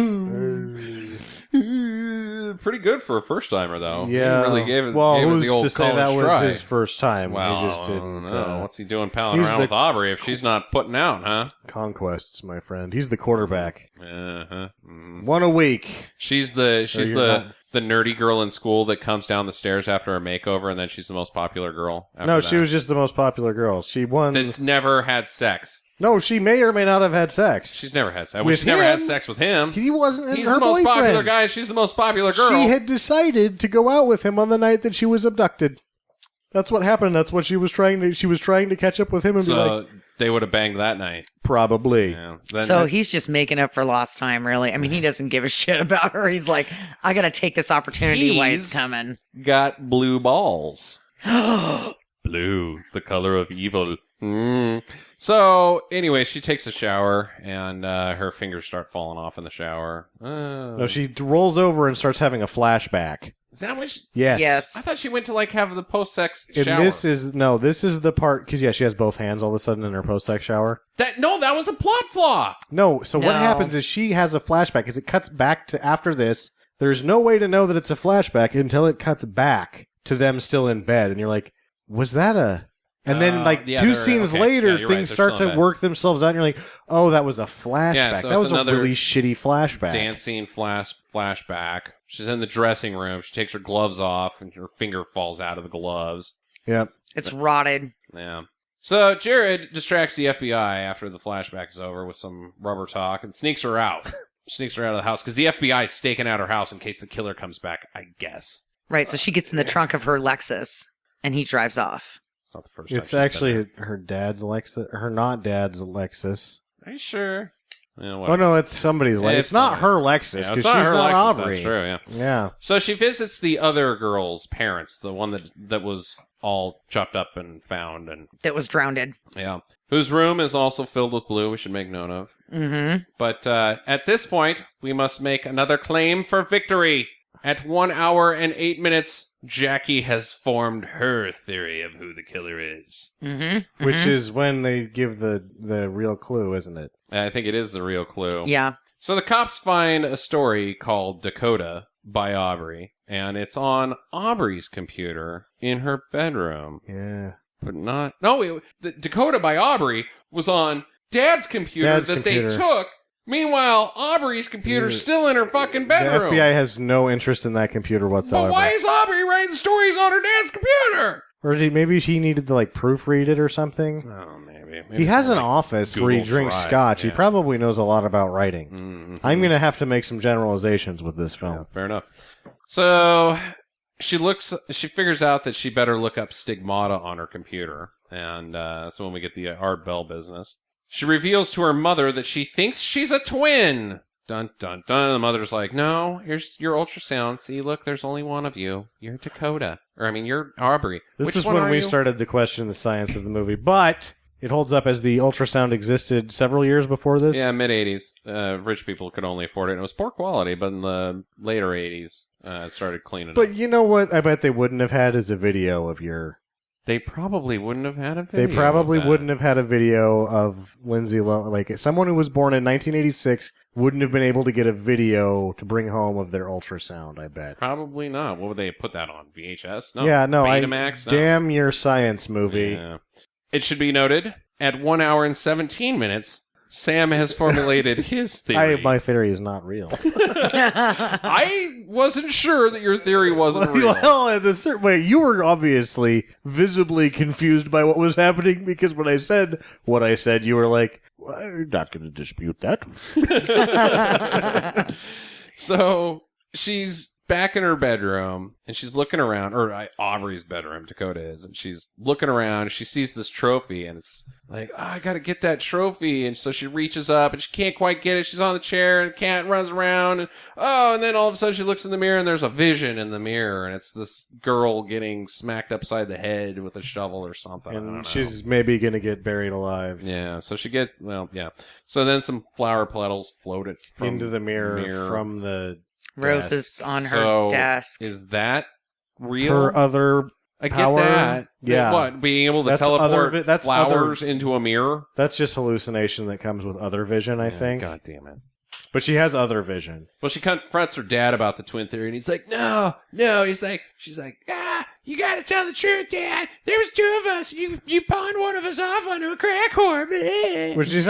Pretty good for a first timer, though. Yeah. He really gave it, well, gave it who's the old to say college that was try. his first time? Well, He just didn't. no. What's he doing palling he's around the- with Aubrey if she's not putting out, huh? Conquests, my friend. He's the quarterback. Uh-huh. Mm. One a week. She's you're the not- nerdy girl in school that comes down the stairs after a makeover, and then she's the most popular girl. After No, that. she was just the most popular girl. She won. That's never had sex. No, she may or may not have had sex. She's never had sex. With She's never had him? sex with him. He wasn't He's her the most boyfriend. popular guy, and she's the most popular girl. She had decided to go out with him on the night that she was abducted. That's what happened. That's what she was trying to catch up with him and be like, So they would have banged that night. probably. Yeah. Then So he's just making up for lost time, really. I mean, he doesn't give a shit about her. He's like, I got to take this opportunity while it's He's- coming. got blue balls. Blue, the color of evil. So, anyway, she takes a shower, and her fingers start falling off in the shower. No, she rolls over and starts having a flashback. Is that what Yes. Yes. I thought she went to, like, have the post-sex And shower. this is the part, because she has both hands all of a sudden in her post-sex shower. That was a plot flaw! No, so what No. happens is she has a flashback, because it cuts back to after this. There's no way to know that it's a flashback until it cuts back to them still in bed, and you're like, was that a... And then, yeah, two they're- scenes okay. later, Yeah, you're right. things They're start still in to bed. work themselves out, and you're like, oh, that was a flashback. Yeah, so that it's was a another really shitty flashback. Dancing flashback. She's in the dressing room. She takes her gloves off, and her finger falls out of the gloves. Yep. It's rotted. Yeah. So Jared distracts the FBI after the flashback is over with some rubber talk and sneaks her out. Sneaks her out of the house because the FBI is staking out her house in case the killer comes back, I guess. Right. So she gets in the trunk of her Lexus, and he drives off. Not the first time It's she's been actually her dad's Lexus, her not dad's Lexus. there. Are you sure? Yeah, Oh whatever. no, it's somebody's Lexus. It's not her Lexus Yeah, because it's she's not her not Lexus, Aubrey. That's true, yeah. Yeah. So she visits the other girl's parents, the one that was all chopped up and found, and That was drowned. yeah, whose room is also filled with blue. We should make note of. Mm-hmm. But at this point, we must make another claim for victory. At 1 hour and 8 minutes, Jackie has formed her theory of who the killer is. Mm-hmm. Which is when they give the real clue, isn't it? I think it is the real clue. Yeah. So the cops find a story called Dakota by Aubrey, and it's on Aubrey's computer in her bedroom. Yeah. But not... No, the Dakota by Aubrey was on Dad's computer Dad's that computer. they took Meanwhile, Aubrey's computer's still in her fucking bedroom. The FBI has no interest in that computer whatsoever. But why is Aubrey writing stories on her dad's computer? Or maybe he needed to like proofread it or something. Oh, maybe. He has an like office where he Google drinks Drive, scotch. yeah. He probably knows a lot about writing. Mhm. I'm going to have to make some generalizations with this film. Yeah, fair enough. So she figures out that she better look up stigmata on her computer. And that's when we get the Art Bell business. She reveals to her mother that she thinks she's a twin. Dun, dun, dun. The mother's like, no, here's your ultrasound. See, look, there's only one of you. You're Dakota. You're Aubrey. This Which is one when are we you? started to question the science of the movie. But it holds up as the ultrasound existed several years before this. Yeah, mid-'80s. Rich people could only afford it. And it was poor quality, but in the later 80s, it started cleaning up. But you know what I bet they wouldn't have had is a video of your... They probably wouldn't have had a video. They probably of that. wouldn't have had a video of Lindsey Lohan. Like, someone who was born in 1986 wouldn't have been able to get a video to bring home of their ultrasound, I bet. Probably not. What would they put that on? VHS? No. Yeah, no. Betamax? No. Damn your science movie. Yeah. It should be noted, at 1 hour and 17 minutes, Sam has formulated his theory. My theory is not real. I wasn't sure that your theory wasn't real. Well, in a certain way, you were obviously visibly confused by what was happening because when I said what I said, you were like, well, "I'm not going to dispute that." So she's back in her bedroom and she's looking around, or Aubrey's bedroom, Dakota is, and she's looking around. She sees this trophy and it's like, oh, I got to get that trophy. And so she reaches up and she can't quite get it. She's on the chair and the cat runs around and then all of a sudden she looks in the mirror and there's a vision in the mirror and it's this girl getting smacked upside the head with a shovel or something. I don't know. And she's maybe going to get buried alive. Yeah, so So then some flower petals floated from Into the mirror from the Roses desk. on her So, desk. Is that real? Her other I get power? that. Yeah. What? Being able to That's teleport that's flowers into a mirror? That's just hallucination that comes with other vision, I think. God damn it. But she has other vision. Well, she confronts her dad about the twin theory, and he's like, no. She's like, you gotta tell the truth, Dad. There was two of us. You pawned one of us off onto a crack whore. Which she's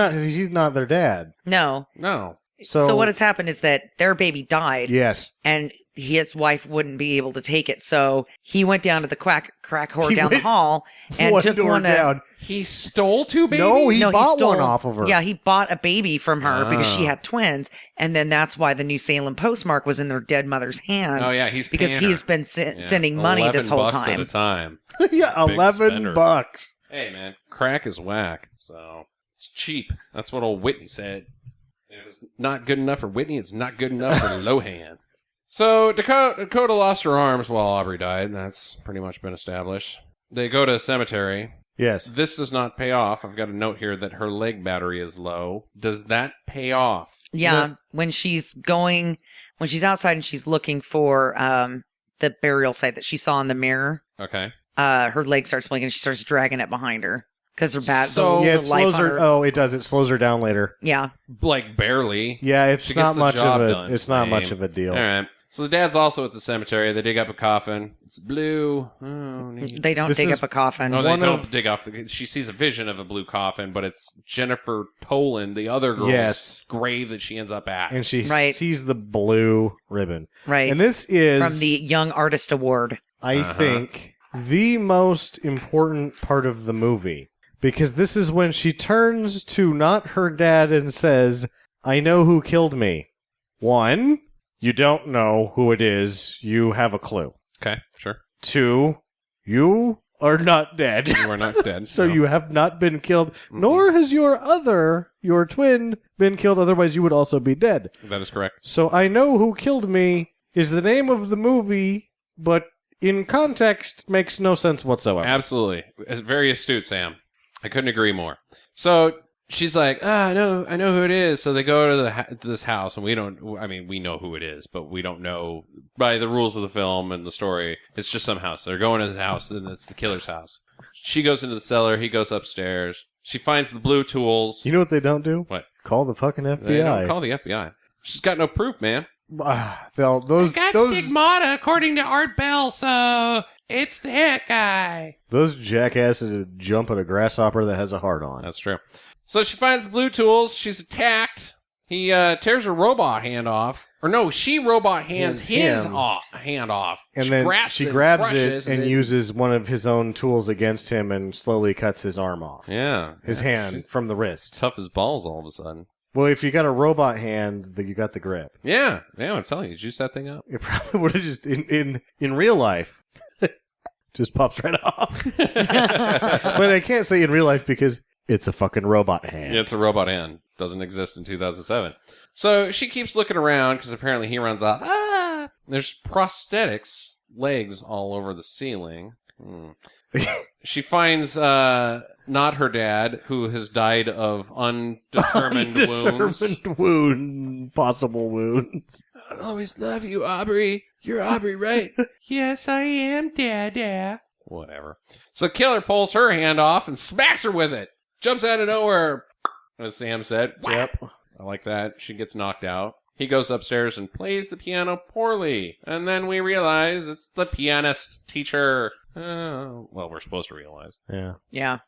not their dad. No. No. So what has happened is that their baby died. Yes. And his wife wouldn't be able to take it, so he went down to the crack whore down the hall and One took door one down. He stole two babies? No, he bought stole one off of her. Yeah, he bought a baby from her because she Oh. had twins, and then that's why the New Salem postmark was in their dead mother's hand. Oh, yeah, he's because paying her. he's been sending money this whole $11 at a time. time. Yeah, Big spender. $11. Hey, man, crack is whack, so it's cheap. That's what old Whitney said. If it's not good enough for Whitney, it's not good enough for Lohan. So Dakota lost her arms while Aubrey died. That's pretty much been established. They go to a cemetery. Yes. This does not pay off. I've got a note here that her leg battery is low. Does that pay off? Yeah, when she's outside and she's looking for the burial site that she saw in the mirror, Okay. her leg starts blinking and she starts dragging it behind her because her So- Yeah, it the life slows on her. her. Oh, it does. It slows her down later. Yeah, Like, barely. Yeah, it's She not gets the much job of a. done. It's not Lame. much of a deal. All right. So the dad's also at the cemetery. They dig up a coffin. It's blue. Oh, neat. they don't This dig is- up a coffin. No, they One don't of- dig off. She sees a vision of a blue coffin, but it's Jennifer Toland, the other girl's Yes. grave that she ends up at. And she Right. sees the blue ribbon. Right. And this is From the Young Artist Award. I think, the most important part of the movie. Because this is when she turns to not her dad and says, I know who killed me. 1, you don't know who it is. You have a clue. Okay, sure. 2, you are not dead. You are not dead. So no. you have not been killed, nor has your twin been killed, otherwise you would also be dead. That is correct. So I know who killed me is the name of the movie, but in context makes no sense whatsoever. Absolutely. It's very astute, Sam. I couldn't agree more. So she's like, I know who it is. So they go to this house, and we know who it is, but we don't know by the rules of the film and the story. It's just some house. They're going to the house, and it's the killer's house. She goes into the cellar. He goes upstairs. She finds the blue tools. You know what they don't do? What? Call the fucking FBI. They don't call the FBI. She's got no proof, man. Those stigmata according to Art Bell, so it's that guy. those jackasses would jump at a grasshopper that has a heart on. That's true. So she finds the blue tools. She's attacked. He tears her robot hand off. Or no, she robot hands his him. hand off. And then she grabs it crushes and uses one of his own tools against him and slowly cuts his arm off. Yeah. His hand She's from the wrist. tough as balls all of a sudden. Well, if you got a robot hand, then you got the grip. Yeah. Yeah, I'm telling you. Juice that thing up. It probably would have just, in real life, just pops right off. But I can't say in real life because it's a fucking robot hand. Yeah, it's a robot hand. Doesn't exist in 2007. So she keeps looking around because apparently he runs off. Ah! There's prosthetics, legs all over the ceiling. She finds not her dad, who has died of undetermined wounds. Possible wounds. I'll always love you, Aubrey. You're Aubrey, right? Yes, I am, Dada. Whatever. So Killer pulls her hand off and smacks her with it. Jumps out of nowhere, as Sam said. Yep. I like that. She gets knocked out. He goes upstairs and plays the piano poorly. And then we realize it's the pianist teacher. Well, we're supposed to realize. Yeah. Yeah.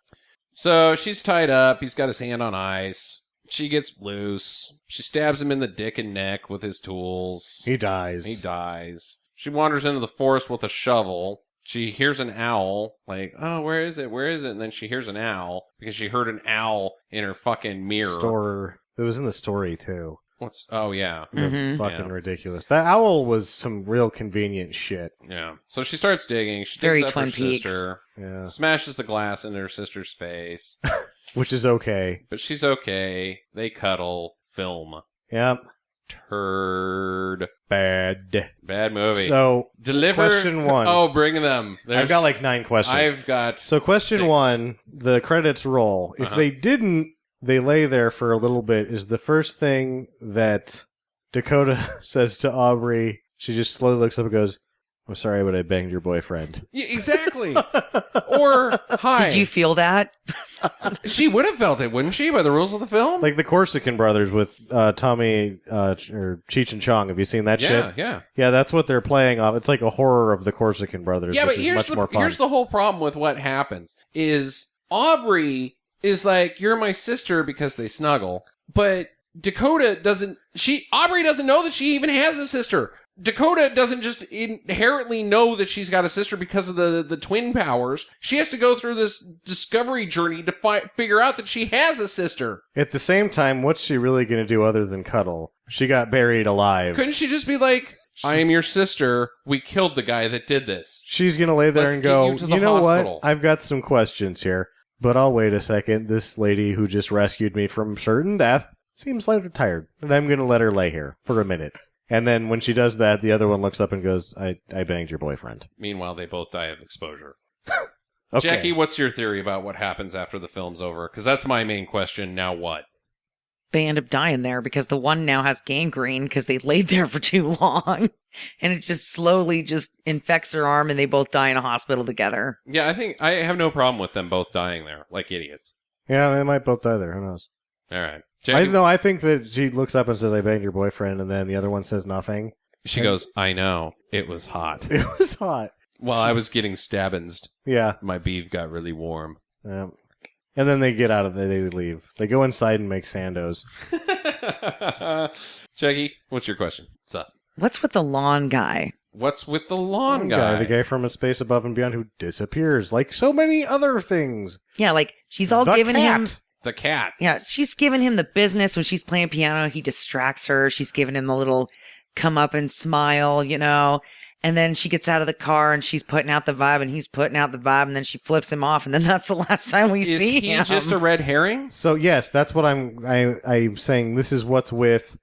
So she's tied up. He's got his hand on ice. She gets loose. She stabs him in the dick and neck with his tools. He dies. He dies. She wanders into the forest with a shovel. She hears an owl, like, oh, where is it? Where is it? And then she hears an owl because she heard an owl in her fucking mirror. It was in the story, too. Oh, yeah. Fucking ridiculous. That owl was some real convenient shit. Yeah. So she starts digging. She Very digs up her Twin Peaks. sister. Yeah. Smashes the glass into her sister's face. Which is okay. But she's okay. They cuddle. Film. Yep. Turd. Bad Movie. So, Deliver. question one. Oh, bring them. I've got like 9 questions. I've got. So question 6. 1, the credits roll. If they didn't, they lay there for a little bit. Is the first thing that Dakota says to Aubrey, she just slowly looks up and goes, I'm sorry, but I banged your boyfriend. Yeah, exactly. Or, hi. Did you feel that? She would have felt it, wouldn't she, by the rules of the film? Like the Corsican brothers with Tommy or Cheech and Chong. Have you seen that shit? Yeah. Yeah, that's what they're playing off. It's like a horror of the Corsican brothers. Yeah, which but is much more fun. here's the whole problem with what happens is Aubrey is like, you're my sister because they snuggle, but Aubrey doesn't know that she even has a sister. Dakota doesn't just inherently know that she's got a sister because of the twin powers. She has to go through this discovery journey to figure out that she has a sister. At the same time, what's she really going to do other than cuddle? She got buried alive. Couldn't she just be like, I am your sister. We killed the guy that did this. She's going to lay there Let's and get go, you to the you know hospital." what? I've got some questions here, but I'll wait a second. This lady who just rescued me from certain death seems slightly tired, and I'm going to let her lay here for a minute. And then when she does that, the other one looks up and goes, I banged your boyfriend. Meanwhile, they both die of exposure. Okay. Jackie, what's your theory about what happens after the film's over? Because that's my main question. Now what? They end up dying there because the one now has gangrene because they laid there for too long. And it just slowly just infects her arm and they both die in a hospital together. Yeah, I think I have no problem with them both dying there, like idiots. Yeah, they might both die there. Who knows? All right. I Jackie, I think that she looks up and says, I banged your boyfriend, and then the other one says nothing. she goes, I know. It was hot. It was hot. While I was getting stabbins, Yeah. my beef got really warm. And then they get out of there. They leave. They go inside and make sandos. Jackie, what's your question? What's up? What's with the lawn guy? What's with the lawn guy? The guy from A Space Above and Beyond who disappears, like so many other things. Yeah, like she's all The giving cat. him. The cat. Yeah, she's giving him the business when she's playing piano. He distracts her. She's giving him the little come up and smile, you know. And then she gets out of the car and she's putting out the vibe and he's putting out the vibe and then she flips him off and then that's the last time we Is see he him. just a red herring? So yes, that's what I'm saying. This is what's with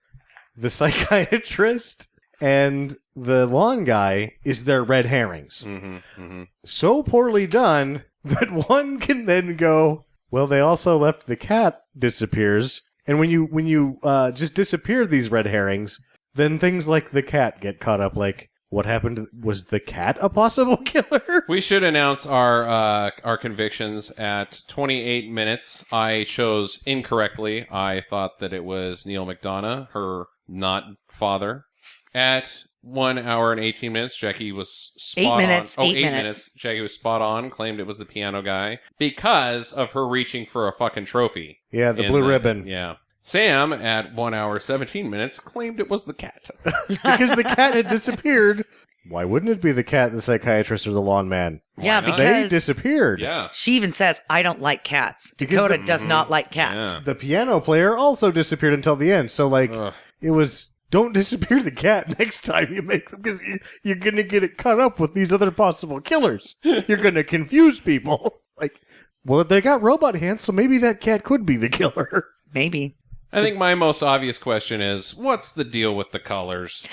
the psychiatrist and the lawn guy is their red herrings. Mm-hmm, mm-hmm. So poorly done that one can then go, well, they also left the cat disappears. And when you just disappear these red herrings, then things like the cat get caught up. Like, what happened? Was the cat a possible killer? We should announce our convictions at 28 minutes. I chose incorrectly. I thought that it was Neil McDonough, her not father. At 1 hour and 18 minutes, Jackie was spot 8 minutes, on. Oh, 8 8 minutes. Jackie was spot on, claimed it was the piano guy because of her reaching for a fucking trophy. Yeah, the blue ribbon. Yeah. Sam, at 1 hour 17 minutes, claimed it was the cat. Because the cat had disappeared. Why wouldn't it be the cat, the psychiatrist, or the lawn man? Yeah, not? They because disappeared. Yeah. she even says, I don't like cats. Because Dakota the- does not like cats. Yeah. The piano player also disappeared until the end. So, like, Ugh. it was, don't disappear the cat next time you make them, because you're going to get it cut up with these other possible killers. You're going to confuse people. Like, well, they got robot hands, so maybe that cat could be the killer. Maybe. I think my most obvious question is, what's the deal with the colors?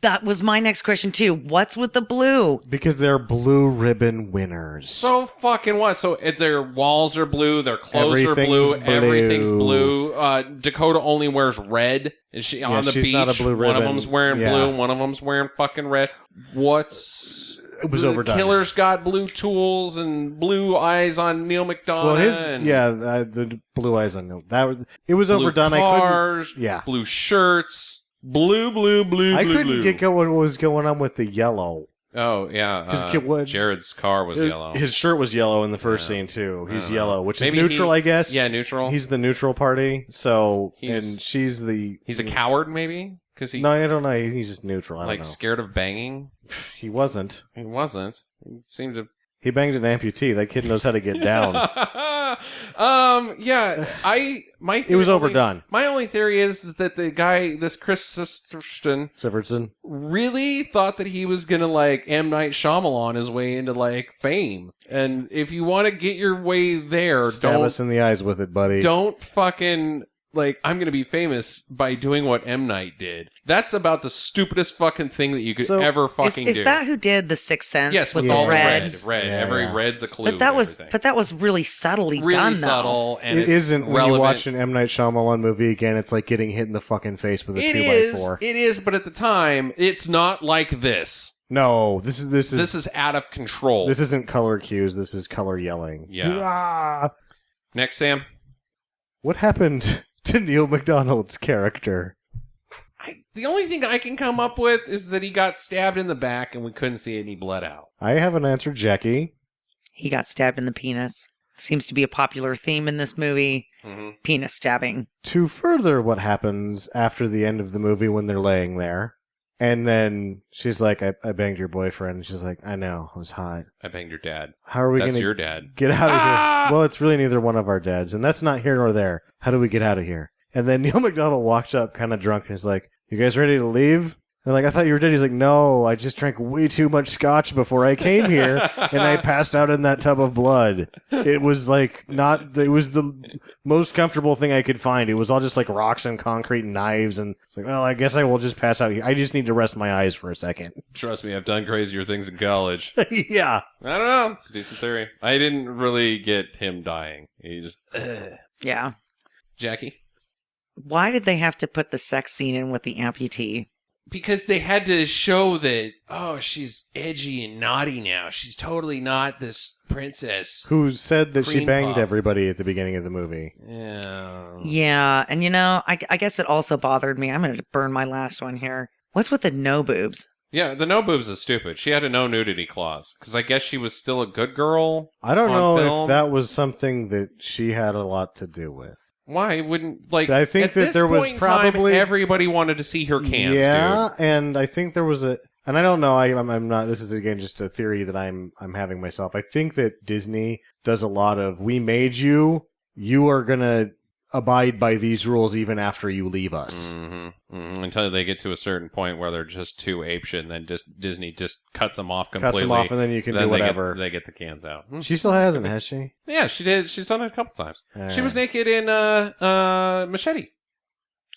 That was my next question, too. What's with the blue? Because they're blue ribbon winners. So fucking what? So their walls are blue, their clothes are blue, Everything's blue. everything's blue. Dakota only wears red. Is she on the she's beach? not a blue One of ribbon. them's wearing Yeah. blue, one of them's wearing fucking red. It was the overdone. Killer's got blue tools and blue eyes on Neil McDonough. Well, and the blue eyes on that was it was blue overdone. cars, Yeah. blue shirts, blue. I couldn't blue. get going. What was going on with the yellow? Oh yeah, 'Cause Jared's car was yellow. His shirt was yellow in the first Yeah. scene too. I He's don't know. yellow, which Maybe is neutral, I guess. Yeah, neutral. He's the neutral party. So He's- and she's the. He's a coward, maybe, because he No, I don't know. He's just neutral. I don't like know. scared of banging. He wasn't. He wasn't. He seemed to. He banged an amputee. That kid knows how to get down. Yeah. My It was theory- overdone. My only theory is that the guy, this Chris Sisterson, Severson. really thought that he was gonna like M. Night Shyamalan his way into like fame. And if you want to get your way there, Stab us in the eyes with it, buddy. don't fucking like I'm gonna be famous by doing what M. Night did. That's about the stupidest fucking thing that you could So, ever Is, fucking is do. that who did the Sixth Sense Yes, with with all the the red? red. Yeah, Every yeah. red's a clue. But that and was everything. really subtly really done, subtle, and It it's isn't when relevant. you watch an M. Night Shyamalan movie again. It's like getting hit in the fucking face with a It 2x4. is, but at the time, it's not like this. No, this is This is out of control. this isn't color cues. This is color yelling. Yeah. Ah! Next, Sam. What happened to Neil McDonald's character? The only thing I can come up with is that he got stabbed in the back and we couldn't see any blood out. I have an answer, Jackie. He got stabbed in the penis. Seems to be a popular theme in this movie. Mm-hmm. Penis stabbing. To further what happens after the end of the movie when they're laying there. And then she's like, I banged your boyfriend. And she's like, I know, it was hot. I banged your dad. How are we That's going to your dad. get out of Ah! here? Well, it's really neither one of our dads. And that's not here nor there. How do we get out of here? And then Neil McDonald walks up kind of drunk and is like, you guys ready to leave? And like, I thought you were dead. He's like, no, I just drank way too much scotch before I came here, and I passed out in that tub of blood. It was like it was the most comfortable thing I could find. It was all just like rocks and concrete and knives, and it's like, well, I guess I will just pass out here. I just need to rest my eyes for a second. Trust me, I've done crazier things in college. Yeah. I don't know. It's a decent theory. I didn't really get him dying. He just... Yeah. Jackie? Why did they have to put the sex scene in with the amputee? Because they had to show that, oh, she's edgy and naughty now. She's totally not this princess. Who said that she Cream banged puff. everybody at the beginning of the movie? Yeah. Yeah, and I guess it also bothered me. I'm going to burn my last one here. What's with the no boobs? Yeah, the no boobs is stupid. She had a no nudity clause. Because I guess she was still a good girl. I don't On know film? if that was something that she had a lot to do with. Why wouldn't, like, I think at that this there was point in time, probably- everybody wanted to see her cans, yeah, dude. and I think there was and I don't know. I'm not. This is again just a theory that I'm having myself. I think that Disney does a lot of we made you. You are gonna abide by these rules even after you leave us. Until they get to a certain point where they're just too apeshit, and then just Disney just cuts them off Cuts completely. them off, and then you can Then do whatever. They get the cans out. She still hasn't, has she? Yeah, she did. She's done it a couple times. She was Alright. naked in Machete.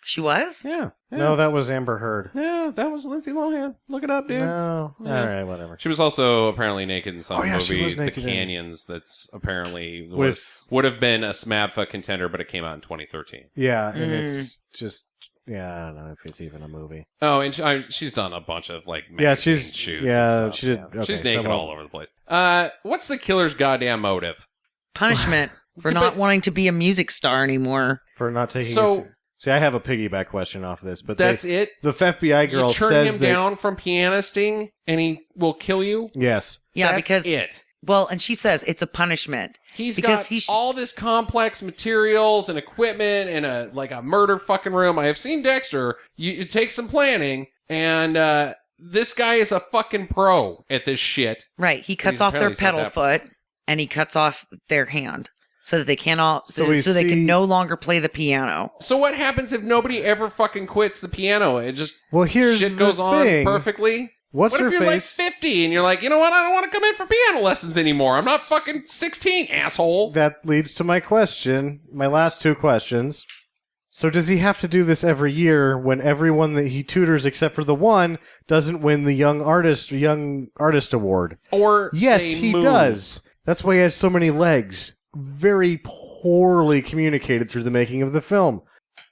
She was? Yeah. No, that was Amber Heard. Yeah, that was Lindsey Lohan. Look it up, dude. No, Yeah. all right, whatever. She was also apparently naked in some Oh, yeah, she movie, was The naked in- Canyons, that's apparently With would have been a SMABFA contender, but it came out in 2013. yeah, and Mm. it's just I don't know if it's even a movie. Oh, and she's done a bunch of like Yeah, magazine she's shoots. yeah, and stuff. she did. Yeah. Okay, She's so naked well- all over the place. What's the killer's goddamn motive? Punishment for not wanting to be a music star anymore. for not taking. So- See, I have a piggyback question off of this, but That's it. the FBI girl You turn says him that down from pianisting, and he will kill you. yes, Yeah, That's because it. Well, and she says it's a punishment. He's because got all this complex materials and equipment and a murder fucking room. I have seen Dexter. It takes some planning, and this guy is a fucking pro at this shit. Right. He cuts off their pedal foot, and he cuts off their hand. So that they cannot, so they can no longer play the piano. So what happens if nobody ever fucking quits the piano? It just here's shit goes the on thing. Perfectly. What if you're like 50 and you're like, you know what? I don't want to come in for piano lessons anymore. I'm not fucking 16, asshole. That leads to my question. My last two questions. So does he have to do this every year when everyone that he tutors, except for the one, doesn't win the young artist award? Or yes, he does. That's why he has so many legs. Very poorly communicated through the making of the film.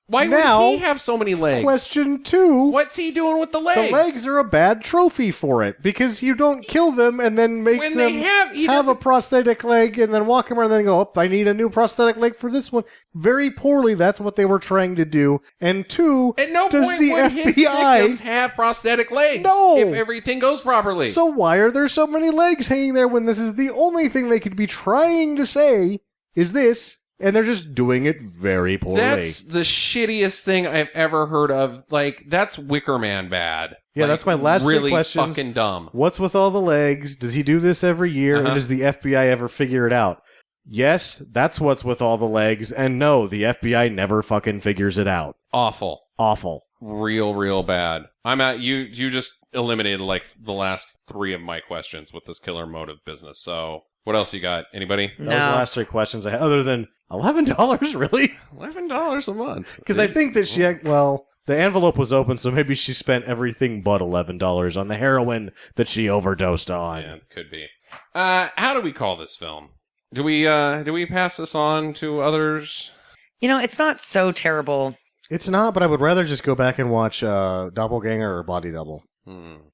Why now, would he have so many legs? Question 2. What's he doing with the legs? The legs are a bad trophy for it because you don't kill them and then make them have a prosthetic leg and then walk around and then go, I need a new prosthetic leg for this one. Very poorly, that's what they were trying to do. And 2, at no does point the would FBI his victims have prosthetic legs. No. If everything goes properly. So why are there so many legs hanging there when this is the only thing they could be trying to say is this? And they're just doing it very poorly. That's the shittiest thing I've ever heard of. Like, that's Wicker Man bad. Yeah, like, that's my last really three questions. Fucking dumb. What's with all the legs? Does he do this every year? And does the FBI ever figure it out? Yes, that's what's with all the legs. And no, the FBI never fucking figures it out. Awful. Awful. Bad. I'm at you just eliminated like the last 3 of my questions with this killer motive business. So what else you got? Anybody? That was the last 3 questions I had, other than $11, really? $11 a month. Because I think that the envelope was open, so maybe she spent everything but $11 on the heroin that she overdosed on. Yeah, could be. How do we call this film? Do we pass this on to others? It's not so terrible. It's not, but I would rather just go back and watch Doppelganger or Body Double.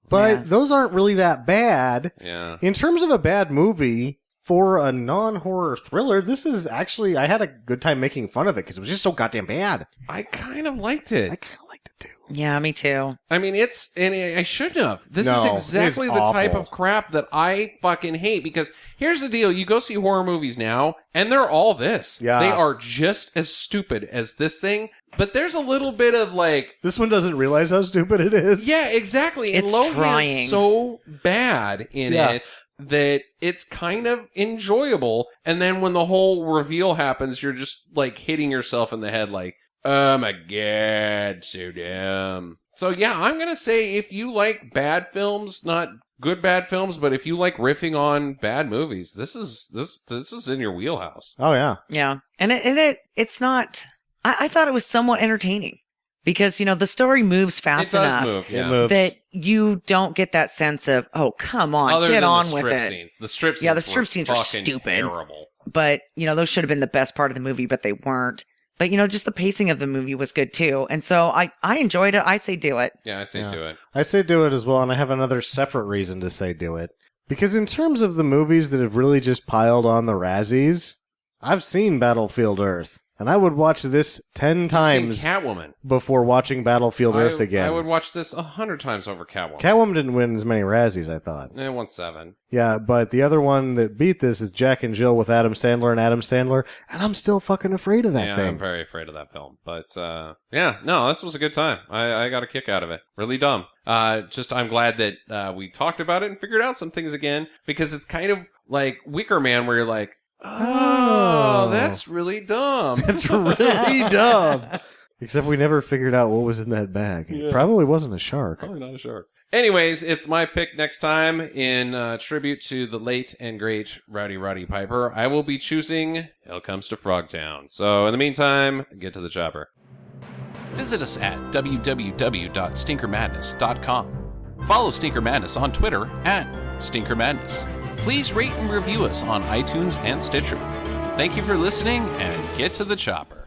But those aren't really that bad. Yeah. In terms of a bad movie, for a non-horror thriller, this is actually, I had a good time making fun of it because it was just so goddamn bad. I kind of liked it. I kind of liked it too. Yeah, me too. I mean, and I shouldn't have. This No, is exactly it's the type awful. of crap that I fucking hate because here's the deal. You go see horror movies now and they're all this. Yeah. They are just as stupid as this thing, but there's a little bit of like... This one doesn't realize how stupid it is. Yeah, exactly. It's and Lohan's trying. so bad in it that it's kind of enjoyable. And then when the whole reveal happens, you're just like hitting yourself in the head like, oh my god, so dumb. So yeah, I'm gonna say if you like bad films, not good bad films, but if you like riffing on bad movies, this is in your wheelhouse. Oh, yeah. Yeah. And it's not... I thought it was somewhat entertaining because, the story moves fast enough It It moves. that you don't get that sense of, oh, come on, Other get than on the with strip it. scenes. The strip scenes Yeah, the strip scenes are fucking stupid. terrible. But, those should have been the best part of the movie, but they weren't. But, just the pacing of the movie was good too. And so I enjoyed it. I say do it. Yeah, I say do it. I say do it as well, and I have another separate reason to say do it. Because in terms of the movies that have really just piled on the Razzies, I've seen Battlefield Earth. And I would watch this 10 times Seen Catwoman. before watching Battlefield Earth again. I would watch this 100 times over Catwoman. Catwoman didn't win as many Razzies, I thought. It won 7. Yeah, but the other one that beat this is Jack and Jill with Adam Sandler, and I'm still fucking afraid of that Yeah, thing. I'm very afraid of that film. But, this was a good time. I got a kick out of it. Really dumb. I'm glad that we talked about it and figured out some things again, because it's kind of like Wicker Man where you're like, oh, that's really dumb. It's really dumb. Except we never figured out what was in that bag. Yeah. It probably wasn't a shark. Probably not a shark. Anyways, it's my pick next time in tribute to the late and great Rowdy Roddy Piper. I will be choosing Hell Comes to Frogtown. So in the meantime, get to the chopper. Visit us at www.stinkermadness.com. Follow Stinker Madness on Twitter @StinkerMadness. Please rate and review us on iTunes and Stitcher. Thank you for listening, and get to the chopper.